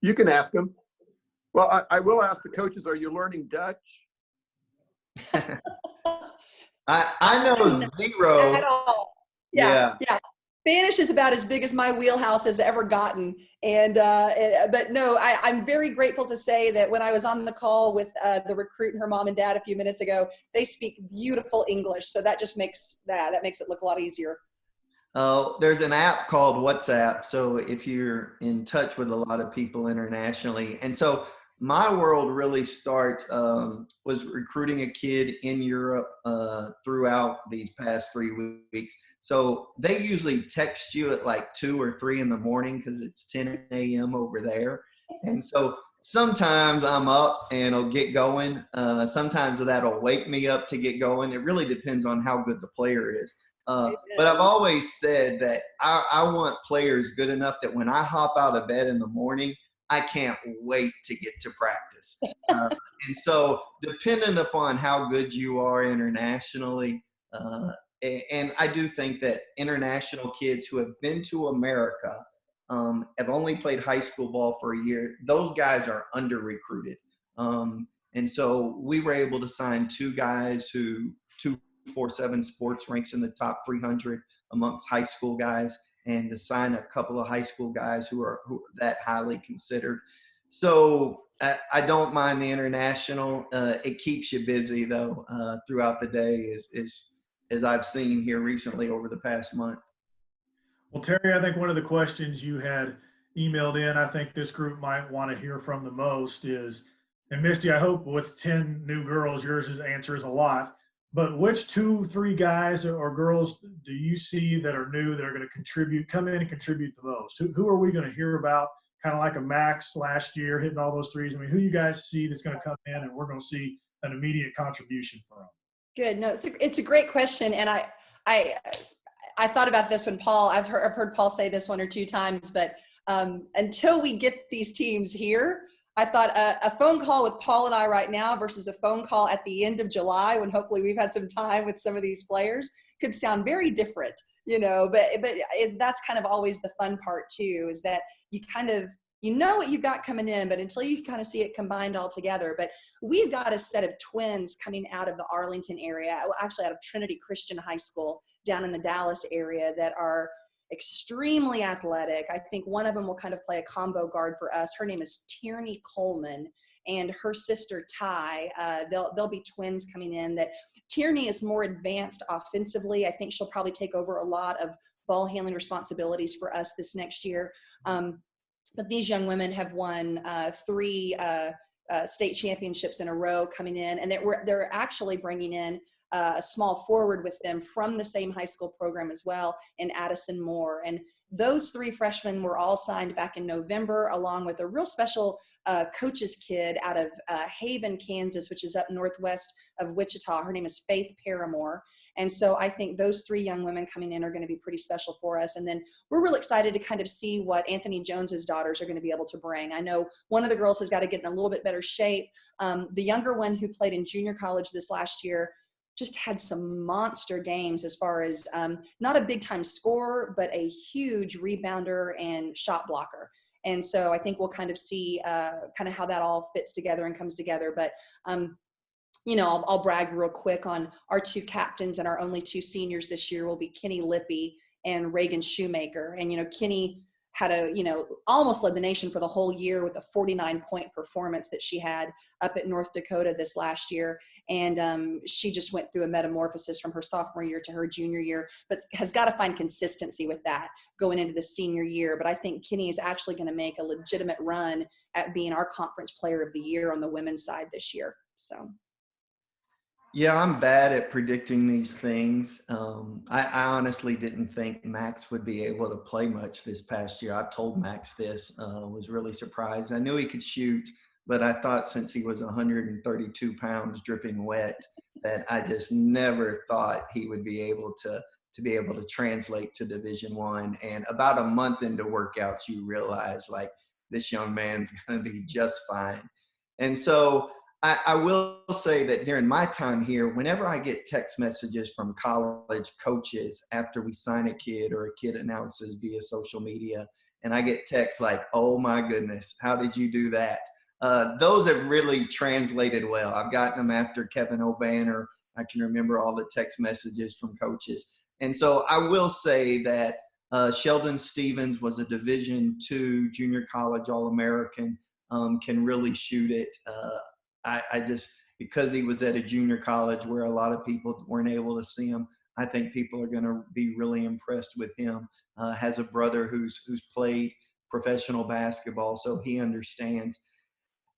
You can ask them. Well, I will ask the coaches, are you learning Dutch?
I know
At
zero.
all.
Yeah.
Yeah. Spanish is about as big as my wheelhouse has ever gotten. But no, I'm very grateful to say that when I was on the call with the recruit and her mom and dad a few minutes ago, they speak beautiful English. So that just makes that makes it look a lot easier.
There's an app called WhatsApp. So if you're in touch with a lot of people internationally, and so my world really starts was recruiting a kid in Europe throughout these past 3 weeks. So they usually text you at like 2 or 3 in the morning because it's 10 a.m. over there. And so sometimes I'm up and I'll get going. Sometimes that'll wake me up to get going. It really depends on how good the player is. But I've always said that I want players good enough that when I hop out of bed in the morning, I can't wait to get to practice. And so depending upon how good you are internationally, and I do think that international kids who have been to America have only played high school ball for a year, those guys are under recruited. And so we were able to sign 2 guys who 247 Sports ranks in the top 300 amongst high school guys, and to sign a couple of high school guys who are that highly considered. So I don't mind the international. It keeps you busy though throughout the day, as I've seen here recently over the past month.
Well, Terry, I think one of the questions you had emailed in, I think this group might want to hear from the most is, and Misty, I hope with 10 new girls, yours answer is a lot, but which 2, 3 guys or girls do you see that are new that are going to come in and contribute the most? Who are we going to hear about, kind of like a Max last year hitting all those threes? I mean, who you guys see that's going to come in and we're going to see an immediate contribution from?
Good. No, it's a great question. And I thought about this when I've heard Paul say this 1 or 2 times, but until we get these teams here, I thought a phone call with Paul and I right now versus a phone call at the end of July, when hopefully we've had some time with some of these players, could sound very different, but that's kind of always the fun part too, is that you know what you've got coming in, but until you kind of see it combined all together. But we've got a set of twins coming out of the Arlington area, actually out of Trinity Christian High School down in the Dallas area, that are extremely athletic. I think one of them will kind of play a combo guard for us. Her name is Tierney Coleman, and her sister Ty. They'll be twins coming in. That Tierney is more advanced offensively. I think she'll probably take over a lot of ball handling responsibilities for us this next year. But these young women have won 3 state championships in a row coming in, and they're actually bringing in a small forward with them from the same high school program as well, in Addison Moore. And those 3 freshmen were all signed back in November, along with a real special coach's kid out of Haven, Kansas, which is up northwest of Wichita. Her name is Faith Paramore. And so I think those 3 young women coming in are going to be pretty special for us. And then we're real excited to kind of see what Anthony Jones's daughters are going to be able to bring. I know one of the girls has got to get in a little bit better shape. The younger one, who played in junior college this last year, just had some monster games as far as not a big time scorer, but a huge rebounder and shot blocker. And so I think we'll kind of see kind of how that all fits together and comes together. But, I'll brag real quick on our 2 captains, and our only 2 seniors this year will be Kenny Lippy and Reagan Shoemaker. And, Kenny had almost led the nation for the whole year with a 49-point performance that she had up at North Dakota this last year. And she just went through a metamorphosis from her sophomore year to her junior year, but has got to find consistency with that going into the senior year. But I think Kenny is actually going to make a legitimate run at being our conference player of the year on the women's side this year. So.
Yeah, I'm bad at predicting these things. I honestly didn't think Max would be able to play much this past year. I've told Max this, was really surprised. I knew he could shoot, but I thought since he was 132 pounds dripping wet, that I just never thought he would be able to translate to Division I. And about a month into workouts, you realize like this young man's going to be just fine. And so I will say that during my time here, whenever I get text messages from college coaches after we sign a kid or a kid announces via social media, and I get texts like, oh my goodness, how did you do that? Those have really translated well. I've gotten them after Kevin O'Banner. I can remember all the text messages from coaches. And so I will say that Sheldon Stevens was a Division II junior college All-American, can really shoot it. I just, because he was at a junior college where a lot of people weren't able to see him, I think people are going to be really impressed with him. Has a brother who's played professional basketball, so he understands.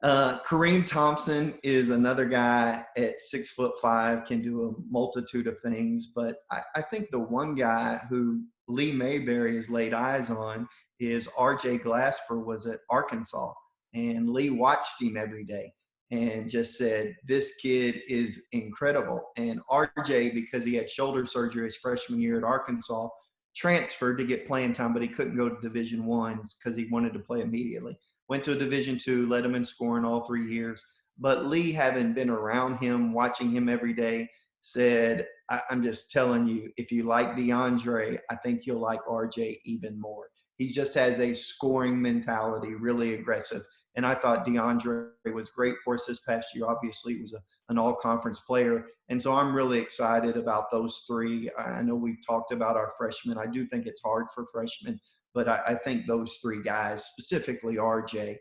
Kareem Thompson is another guy at 6'5", can do a multitude of things, but I think the one guy who Lee Mayberry has laid eyes on is RJ Glasper. Was at Arkansas, and Lee watched him every day and just said, this kid is incredible. And RJ, because he had shoulder surgery his freshman year at Arkansas, transferred to get playing time, but he couldn't go to Division I because he wanted to play immediately. Went to a Division II, led him in scoring all 3 years. But Lee, having been around him, watching him every day, said, I'm just telling you, if you like DeAndre, I think you'll like RJ even more. He just has a scoring mentality, really aggressive. And I thought DeAndre was great for us this past year. Obviously, he was an all-conference player. And so I'm really excited about those three. I know we've talked about our freshmen. I do think it's hard for freshmen. But I think those three guys, specifically RJ,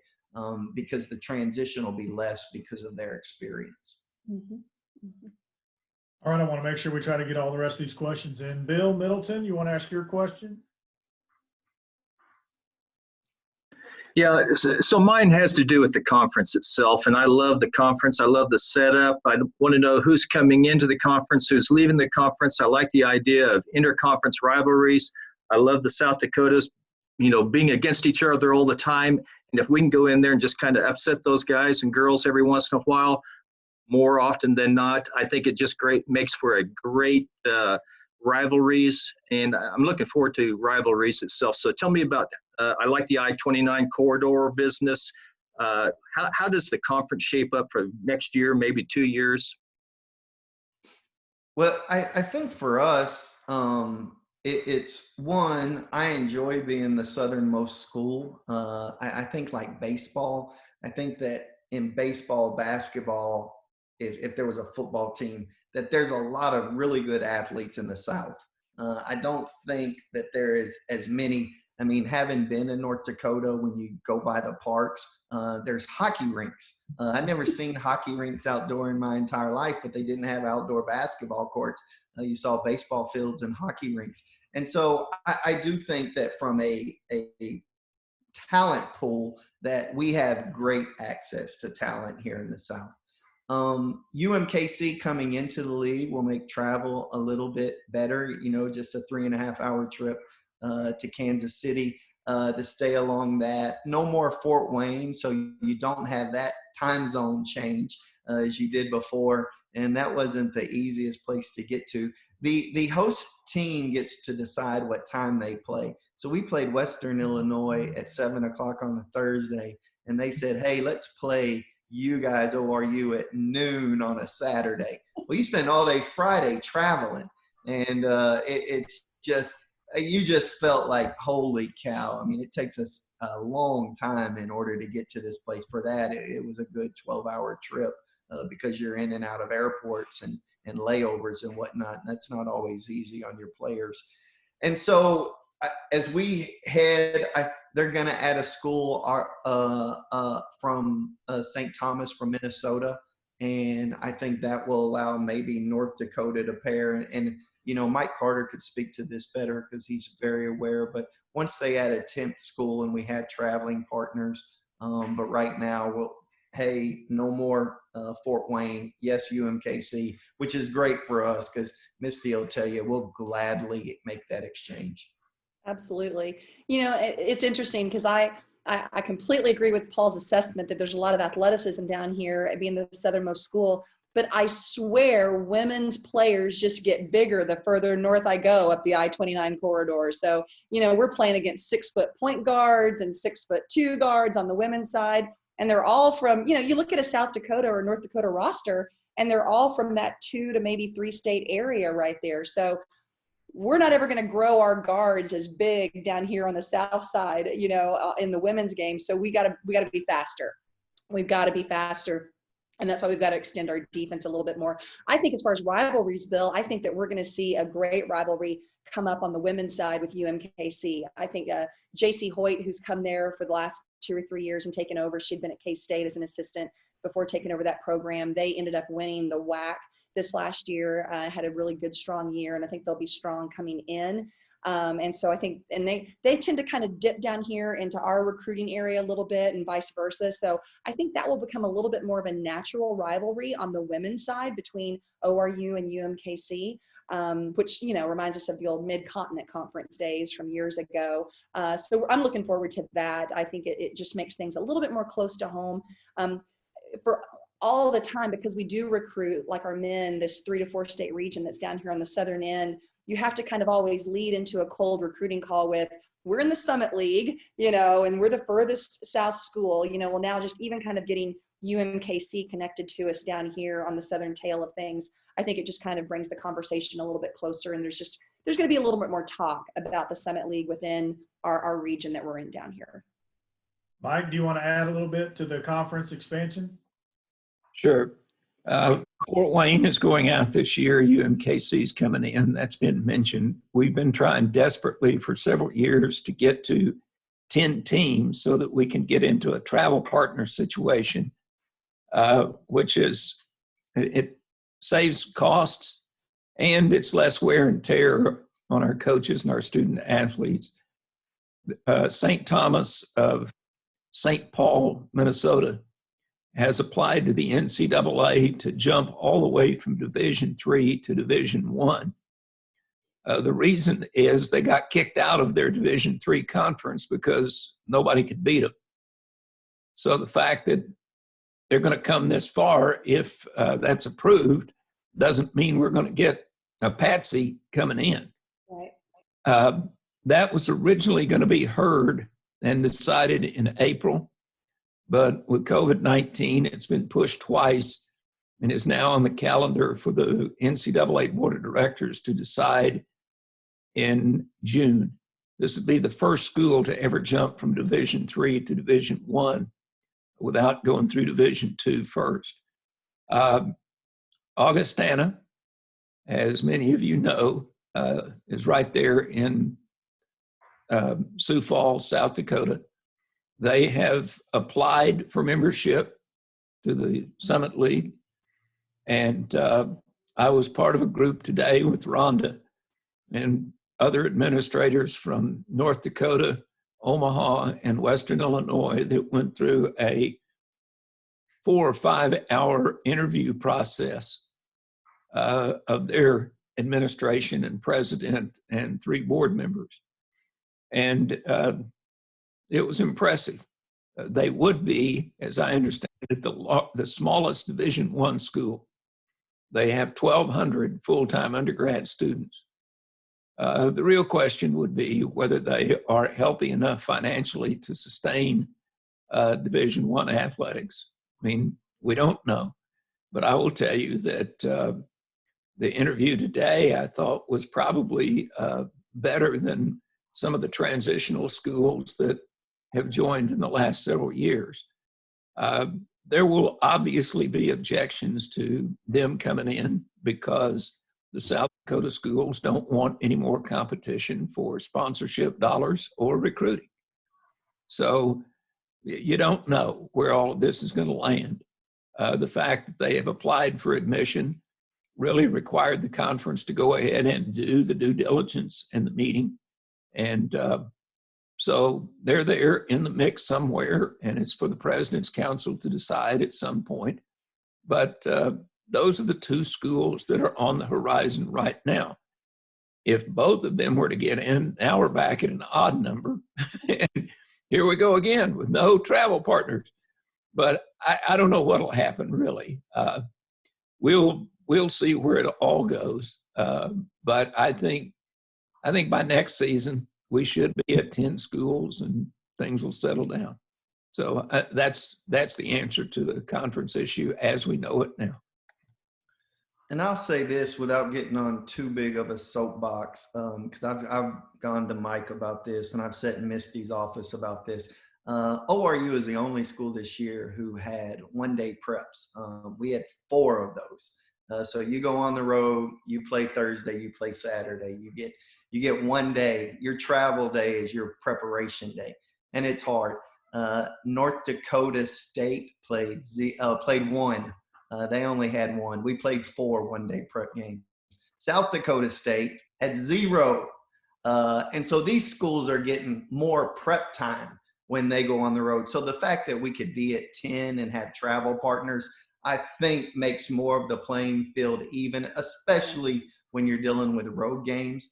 because the transition will be less because of their experience.
Mm-hmm. Mm-hmm.
All right, I want to make sure we try to get all the rest of these questions in. Bill Middleton, you want to ask your question?
Yeah, so mine has to do with the conference itself, and I love the conference. I love the setup. I want to know who's coming into the conference, who's leaving the conference. I like the idea of interconference rivalries. I love the South Dakotas, being against each other all the time. And if we can go in there and just kind of upset those guys and girls every once in a while, more often than not, I think it just makes for a great rivalries. And I'm looking forward to rivalries itself. So tell me about, I like the I-29 corridor business. How does the conference shape up for next year, maybe 2 years?
Well, I think for us, it's one, I enjoy being the southernmost school. I think like baseball, I think that in baseball, basketball, if there was a football team, that there's a lot of really good athletes in the South. I don't think that there is as many. I mean, having been in North Dakota, when you go by the parks, there's hockey rinks. I've never seen hockey rinks outdoor in my entire life, but they didn't have outdoor basketball courts. You saw baseball fields and hockey rinks. And so I do think that from a talent pool that we have great access to talent here in the South. UMKC coming into the league will make travel a little bit better, just a 3.5-hour trip to Kansas City to stay along that. No more Fort Wayne, so you don't have that time zone change as you did before, and that wasn't the easiest place to get to. The host team gets to decide what time they play. So we played Western Illinois at 7 o'clock on a Thursday, and they said, hey, let's play you guys, ORU, at noon on a Saturday. Well, you spend all day Friday traveling, and it's just – you just felt like, holy cow. I mean, it takes us a long time in order to get to this place. For that, it was a good 12-hour trip because you're in and out of airports and layovers and whatnot. And that's not always easy on your players. And so as we head, they're going to add a school from St. Thomas from Minnesota. And I think that will allow maybe North Dakota to pair. And Mike Carter could speak to this better because he's very aware. But once they add a 10th school and we had traveling partners, but right now, no more Fort Wayne. Yes, UMKC, which is great for us because Misti will tell you we'll gladly make that exchange.
Absolutely. It's interesting because I completely agree with Paul's assessment that there's a lot of athleticism down here being the southernmost school. But I swear women's players just get bigger the further north I go up the I-29 corridor. So, we're playing against 6-foot point guards and 6'2" guards on the women's side. And they're all from, you look at a South Dakota or North Dakota roster, and they're all from that 2 to maybe 3 state area right there. So we're not ever going to grow our guards as big down here on the South side, in the women's game. So we got to be faster. We've got to be faster. And that's why we've got to extend our defense a little bit more. I think as far as rivalries, Bill, I think that we're going to see a great rivalry come up on the women's side with UMKC. I think JC Hoyt, who's come there for the last 2 or 3 years and taken over, she'd been at K-State as an assistant before taking over that program. They ended up winning the WAC this last year, had a really good, strong year, and I think they'll be strong coming in. And so I think, and they tend to kind of dip down here into our recruiting area a little bit and vice versa. So I think that will become a little bit more of a natural rivalry on the women's side between ORU and UMKC, which, reminds us of the old Mid-Continent Conference days from years ago. So I'm looking forward to that. I think it just makes things a little bit more close to home. For all the time, because we do recruit, like our men, this 3 to 4 state region that's down here on the southern end, you have to kind of always lead into a cold recruiting call with, we're in the Summit League, and we're the furthest south school, well, now just even kind of getting UMKC connected to us down here on the southern tail of things, I think it just kind of brings the conversation a little bit closer, and there's going to be a little bit more talk about the Summit League within our region that we're in down here.
Mike, do you want to add a little bit to the conference expansion?
Sure. Fort Wayne is going out this year. UMKC is coming in. That's been mentioned. We've been trying desperately for several years to get to 10 teams so that we can get into a travel partner situation, which it saves costs and it's less wear and tear on our coaches and our student athletes. St. Thomas of St. Paul, Minnesota, has applied to the NCAA to jump all the way from Division III to Division I. The reason is they got kicked out of their Division III conference because nobody could beat them. So the fact that they're going to come this far, if that's approved, doesn't mean we're going to get a patsy coming in.
Right.
That was originally going to be heard and decided in April. But with COVID-19, it's been pushed twice and is now on the calendar for the NCAA Board of Directors to decide in June. This would be the first school to ever jump from Division III to Division I without going through Division II first. Augustana, as many of you know, is right there in Sioux Falls, South Dakota. They have applied for membership to the Summit League. And I was part of a group today with Rhonda and other administrators from North Dakota, Omaha, and Western Illinois that went through a 4 or 5 hour interview process of their administration and president and 3 board members. And it was impressive. They would be, as I understand it, the smallest Division I school. They have 1,200 full-time undergrad students. The real question would be whether they are healthy enough financially to sustain Division I athletics. I mean, we don't know. But I will tell you that the interview today, I thought, was probably better than some of the transitional schools that have joined in the last several years. There will obviously be objections to them coming in because the South Dakota schools don't want any more competition for sponsorship dollars or recruiting. So you don't know where all of this is going to land. The fact that they have applied for admission really required the conference to go ahead and do the due diligence in the meeting. And so they're there in the mix somewhere, and it's for the President's Council to decide at some point. But those are the 2 schools that are on the horizon right now. If both of them were to get in, now we're back at an odd number. And here we go again with no travel partners. But I don't know what'll happen, really. We'll see where it all goes. But I think by next season, we should be at 10 schools and things will settle down. So that's the answer to the conference issue as we know it now.
And I'll say this without getting on too big of a soapbox, because I've gone to Mike about this, and I've sat in Misti's office about this. ORU is the only school this year who had one-day preps. We had 4 of those. So you go on the road, you play Thursday, you play Saturday, you get one day. Your travel day is your preparation day, and it's hard. North Dakota State played one. They only had 1. We played 4 one-day prep games. South Dakota State had 0. And so these schools are getting more prep time when they go on the road. So the fact that we could be at 10 and have travel partners, I think makes more of the playing field even, especially when you're dealing with road games.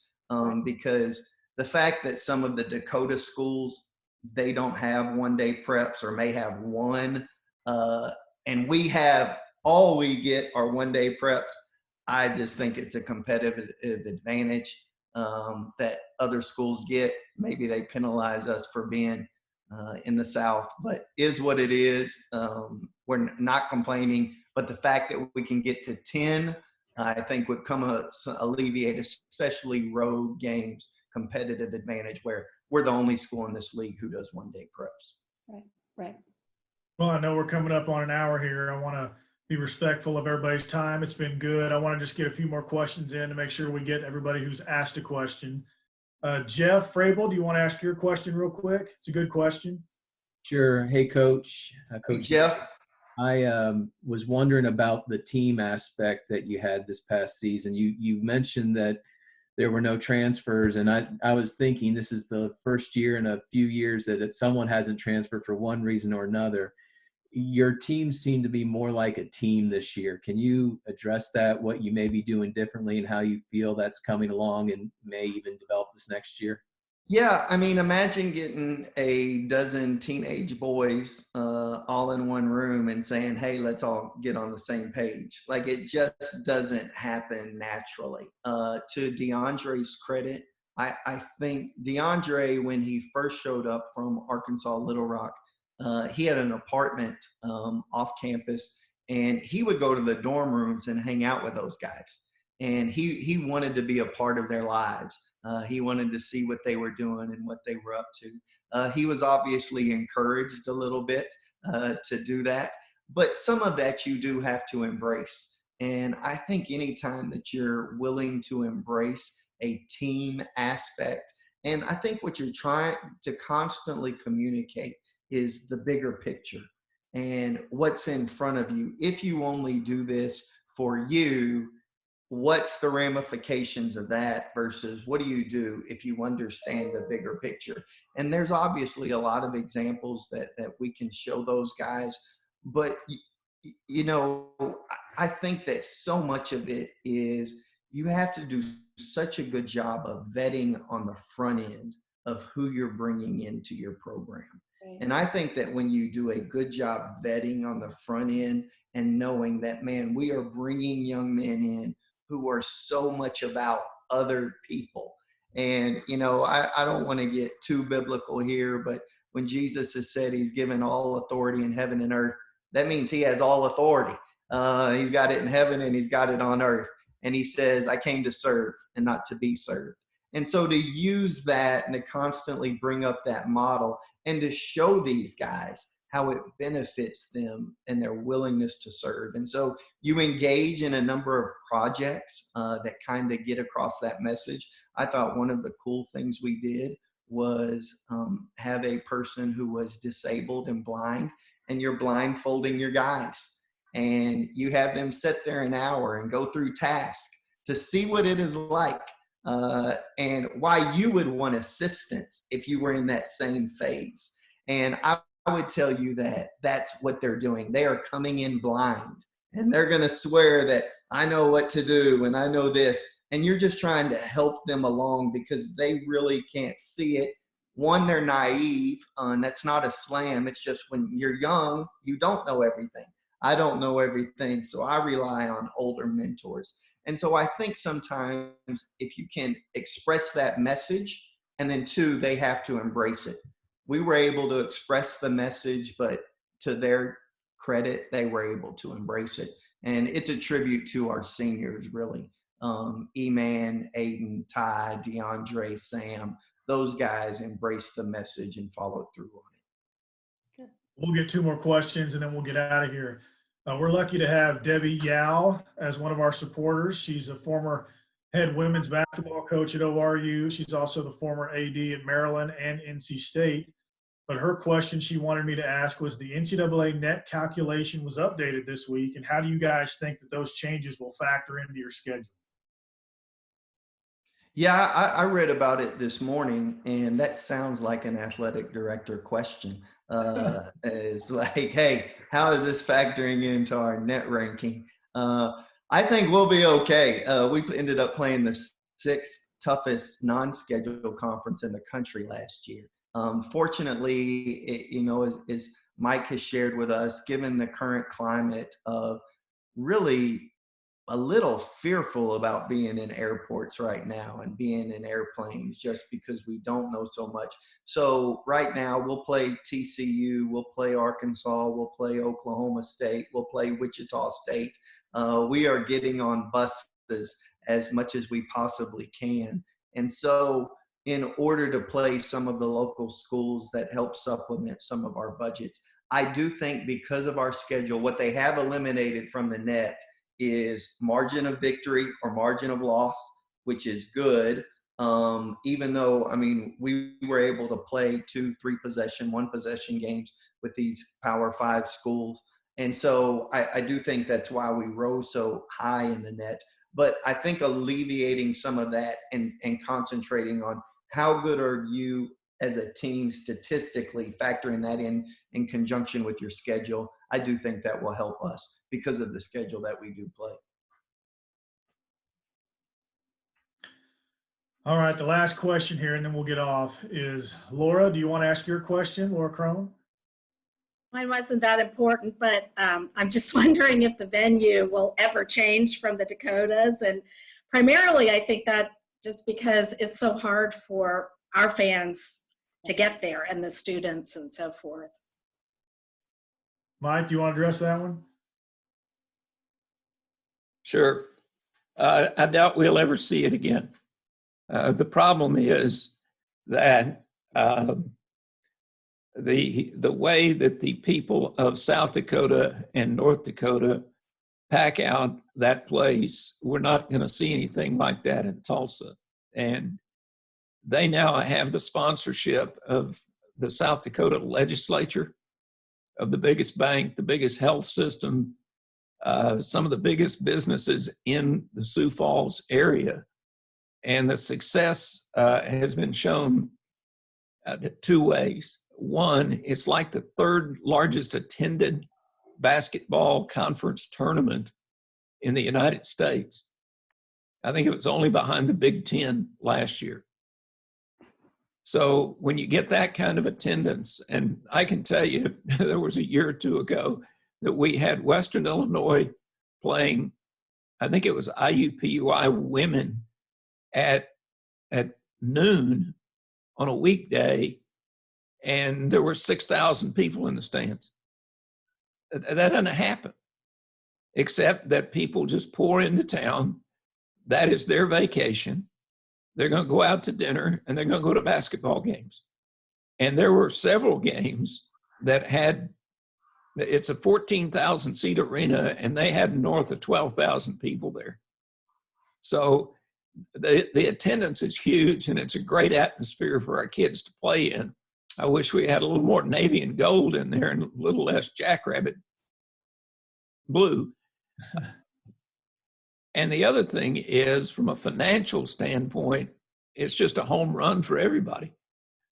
Because the fact that some of the Dakota schools, they don't have one-day preps or may have 1, and we have all we get are one-day preps. I just think it's a competitive advantage that other schools get. Maybe they penalize us for being in the South, but is what it is. We're not complaining, but the fact that we can get to 10, I think would alleviate, especially road games, competitive advantage where we're the only school in this league who does one-day preps.
Right.
Well, I know we're coming up on an hour here. I want to be respectful of everybody's time. It's been good. I want to just get a few more questions in to make sure we get everybody who's asked a question. Jeff Frable, do you want to ask your question real quick? It's a good question.
Sure. Hey, Coach.
Coach Jeff.
I was wondering about the team aspect that you had this past season. You mentioned that there were no transfers, and I was thinking this is the first year in a few years that someone hasn't transferred for one reason or another. Your team seemed to be more like a team this year. Can you address that, what you may be doing differently and how you feel that's coming along and may even develop this next year?
Yeah, I mean, imagine getting a dozen teenage boys all in one room and saying, hey, let's all get on the same page. Like, it just doesn't happen naturally. To DeAndre's credit, I think DeAndre, when he first showed up from Arkansas Little Rock, he had an apartment off campus, and he would go to the dorm rooms and hang out with those guys. And he wanted to be a part of their lives. He wanted to see what they were doing and what they were up to. He was obviously encouraged a little bit to do that, but some of that you do have to embrace. And I think anytime that you're willing to embrace a team aspect, and I think what you're trying to constantly communicate is the bigger picture and what's in front of you. If you only do this for you, what's the ramifications of that versus what do you do if you understand the bigger picture? And there's obviously a lot of examples that we can show those guys, but you know, I think that so much of it is you have to do such a good job of vetting on the front end of who you're bringing into your program. And I think that when you do a good job vetting on the front end and knowing that, man, we are bringing young men in who are so much about other people. And, you know, I don't want to get too biblical here, but when Jesus has said he's given all authority in heaven and earth, that means he has all authority. He's got it in heaven and he's got it on earth. And he says, I came to serve and not to be served. And so to use that and to constantly bring up that model and to show these guys how it benefits them and their willingness to serve. And so you engage in a number of projects that kind of get across that message. I thought one of the cool things we did was have a person who was disabled and blind, and you're blindfolding your guys. And you have them sit there an hour and go through tasks to see what it is like. And why you would want assistance if you were in that same phase. And I would tell you that that's what they're doing. They are coming in blind, and they're going to swear that I know what to do and I know this. And you're just trying to help them along because they really can't see it. One, they're naive, and that's not a slam. It's just when you're young, you don't know everything. I don't know everything, so I rely on older mentors. And so I think sometimes if you can express that message, and then 2, they have to embrace it. we were able to express the message, but to their credit, they were able to embrace it. And it's a tribute to our seniors, really. E-Man, Aiden, Ty, DeAndre, Sam, those guys embraced the message and followed through on it.
We'll get 2 more questions and then we'll get out of here. We're lucky to have Debbie Yao as one of our supporters. She's a former head women's basketball coach at ORU. She's also the former AD at Maryland and NC State. But her question she wanted me to ask was, the NCAA net calculation was updated this week, and how do you guys think that those changes will factor into your schedule?
Yeah, I read about it this morning, and that sounds like an athletic director question. It's like, hey, how is this factoring into our net ranking? I think we'll be okay. We ended up playing the 6th toughest non-scheduled conference in the country last year. Fortunately, as Mike has shared with us, given the current climate of really a little fearful about being in airports right now and being in airplanes, just because we don't know so much. So right now we'll play TCU, we'll play Arkansas, we'll play Oklahoma State, we'll play Wichita State. We are getting on buses as much as we possibly can. And so in order to play some of the local schools that help supplement some of our budgets, I do think because of our schedule, what they have eliminated from the net is margin of victory or margin of loss, which is good. Even though, we were able to play 2, 3 possession, 1 possession games with these Power 5 schools. And so I do think that's why we rose so high in the net. But I think alleviating some of that and concentrating on how good are you as a team statistically, factoring that in conjunction with your schedule, I do think that will help us because of the schedule that we do play.
All right, the last question here, and then we'll get off, is Laura, do you want to ask your question, Laura Crone?
Mine wasn't that important, but I'm just wondering if the venue will ever change from the Dakotas. And primarily, I think that just because it's so hard for our fans to get there and the students and so forth.
Mike, do you want to address that one?
Sure. I doubt we'll ever see it again. The problem is that the way that the people of South Dakota and North Dakota pack out that place, we're not going to see anything like that in Tulsa. And they now have the sponsorship of the South Dakota legislature, of the biggest bank, the biggest health system, some of the biggest businesses in the Sioux Falls area. And the success has been shown 2 ways. One, it's like the 3rd largest attended basketball conference tournament in the United States. I think it was only behind the Big Ten last year. So when you get that kind of attendance, and I can tell you, there was a year or 2 ago that we had Western Illinois playing, I think it was IUPUI women at noon on a weekday, and there were 6,000 people in the stands. That doesn't happen, except that people just pour into town. That is their vacation. They're going to go out to dinner and they're going to go to basketball games. And there were several games that had, it's a 14,000 seat arena, and they had north of 12,000 people there. So the attendance is huge, and it's a great atmosphere for our kids to play in. I wish we had a little more navy and gold in there and a little less jackrabbit blue. And the other thing is, from a financial standpoint, it's just a home run for everybody.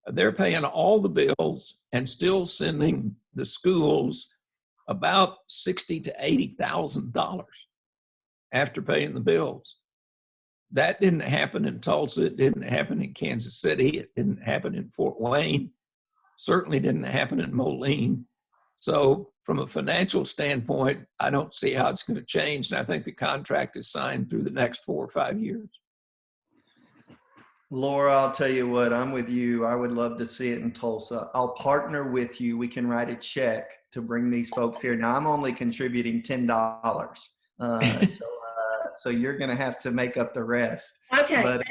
They're paying all the bills and still sending the schools about $60,000 to $80,000 after paying the bills. That didn't happen in Tulsa. It didn't happen in Kansas City. It didn't happen in Fort Wayne. Certainly didn't happen in Moline. So from a financial standpoint, I don't see how it's going to change. And I think the contract is signed through the next 4 or 5 years.
Laura, I'll tell you what, I'm with you. I would love to see it in Tulsa. I'll partner with you. We can write a check to bring these folks here. Now, I'm only contributing $10. So you're going to have to make up the rest.
Okay.
But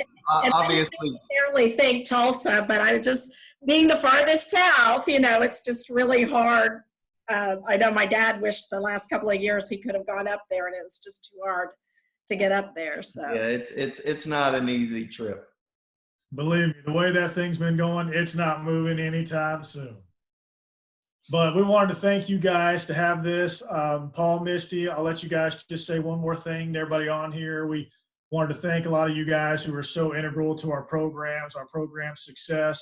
And
obviously,
I didn't necessarily think Tulsa, but I just, being the farthest south, it's just really hard. I know my dad wished the last couple of years he could have gone up there, and it was just too hard to get up there. So
yeah, it's not an easy trip.
Believe me, the way that thing's been going, it's not moving anytime soon. But we wanted to thank you guys to have this. Paul, Misti, I'll let you guys just say one more thing to everybody on here. We wanted to thank a lot of you guys who are so integral to our program success.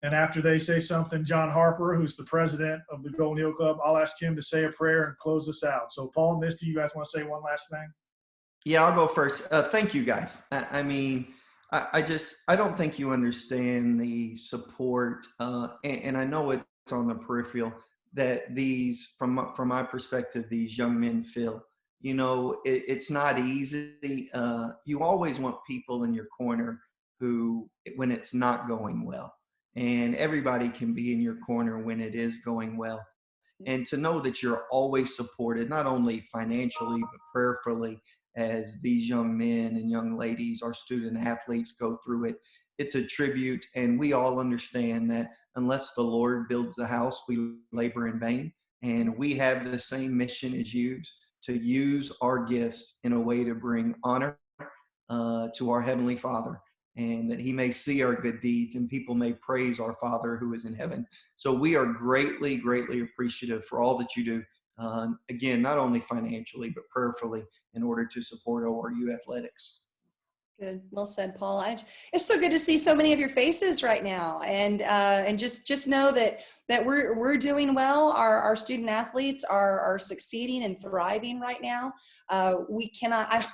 And after they say something, John Harper, who's the president of the Golden Hill Club, I'll ask him to say a prayer and close us out. So Paul, Misti, you guys want to say one last thing?
Yeah, I'll go first. Thank you guys. I mean, I don't think you understand the support, and I know it's on the peripheral that these, from my perspective, these young men feel. It's not easy. You always want people in your corner who, when it's not going well, and everybody can be in your corner when it is going well. And to know that you're always supported, not only financially, but prayerfully, as these young men and young ladies, our student athletes, go through it. It's a tribute, and we all understand that unless the Lord builds the house, we labor in vain. And we have the same mission as you, to use our gifts in a way to bring honor to our Heavenly Father, and that He may see our good deeds and people may praise our Father who is in heaven. So we are greatly, greatly appreciative for all that you do. Again, not only financially, but prayerfully, in order to support ORU athletics.
Good. Well said, Paul. It's so good to see so many of your faces right now, and just know that we're doing well. Our student athletes are succeeding and thriving right now. We cannot.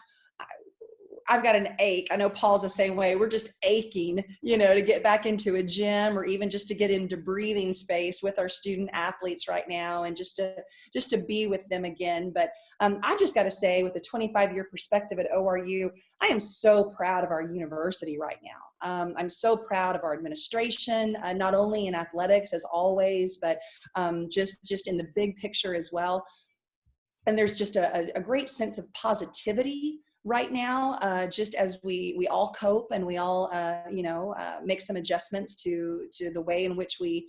I've got an ache. I know Paul's the same way. We're just aching, to get back into a gym, or even just to get into breathing space with our student athletes right now, and just to be with them again. But I just got to say, with the 25-year perspective at ORU, I am so proud of our university right now. I'm so proud of our administration, not only in athletics as always, but just in the big picture as well. And there's just a great sense of positivity right now, just as we all cope and we all, make some adjustments to the way in which we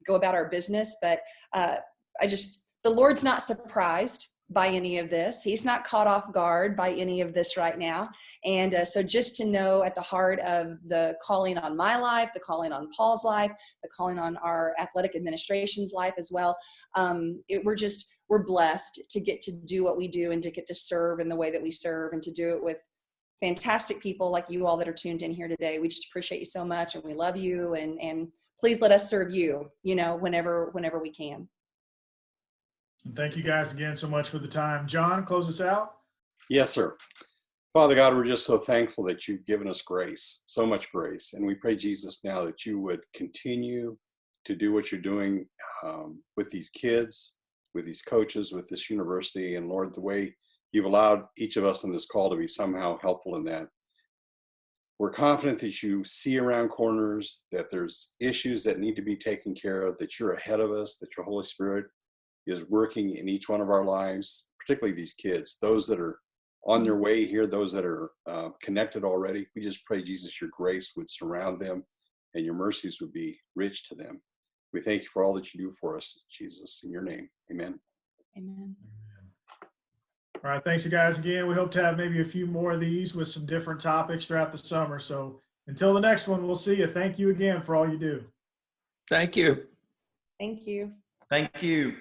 go about our business. But the Lord's not surprised by any of this. He's not caught off guard by any of this right now. And so just to know, at the heart of the calling on my life, the calling on Paul's life, the calling on our athletic administration's life as well, we're blessed to get to do what we do, and to get to serve in the way that we serve, and to do it with fantastic people like you all that are tuned in here today. We just appreciate you so much, and we love you, and please let us serve you, whenever we can.
And thank you guys again so much for the time. John, close us out.
Yes, sir. Father God, we're just so thankful that you've given us grace, so much grace. And we pray, Jesus, now that you would continue to do what you're doing with these kids, with these coaches, with this university. And Lord, the way you've allowed each of us on this call to be somehow helpful in that. We're confident that you see around corners, that there's issues that need to be taken care of, that you're ahead of us, that your Holy Spirit is working in each one of our lives, particularly these kids, those that are on their way here, those that are connected already. We just pray, Jesus, your grace would surround them and your mercies would be rich to them. We thank you for all that you do for us, Jesus, in your name. Amen.
Amen.
All right. Thanks, you guys, again. We hope to have maybe a few more of these with some different topics throughout the summer. So until the next one, we'll see you. Thank you again for all you do.
Thank you.
Thank you.
Thank you.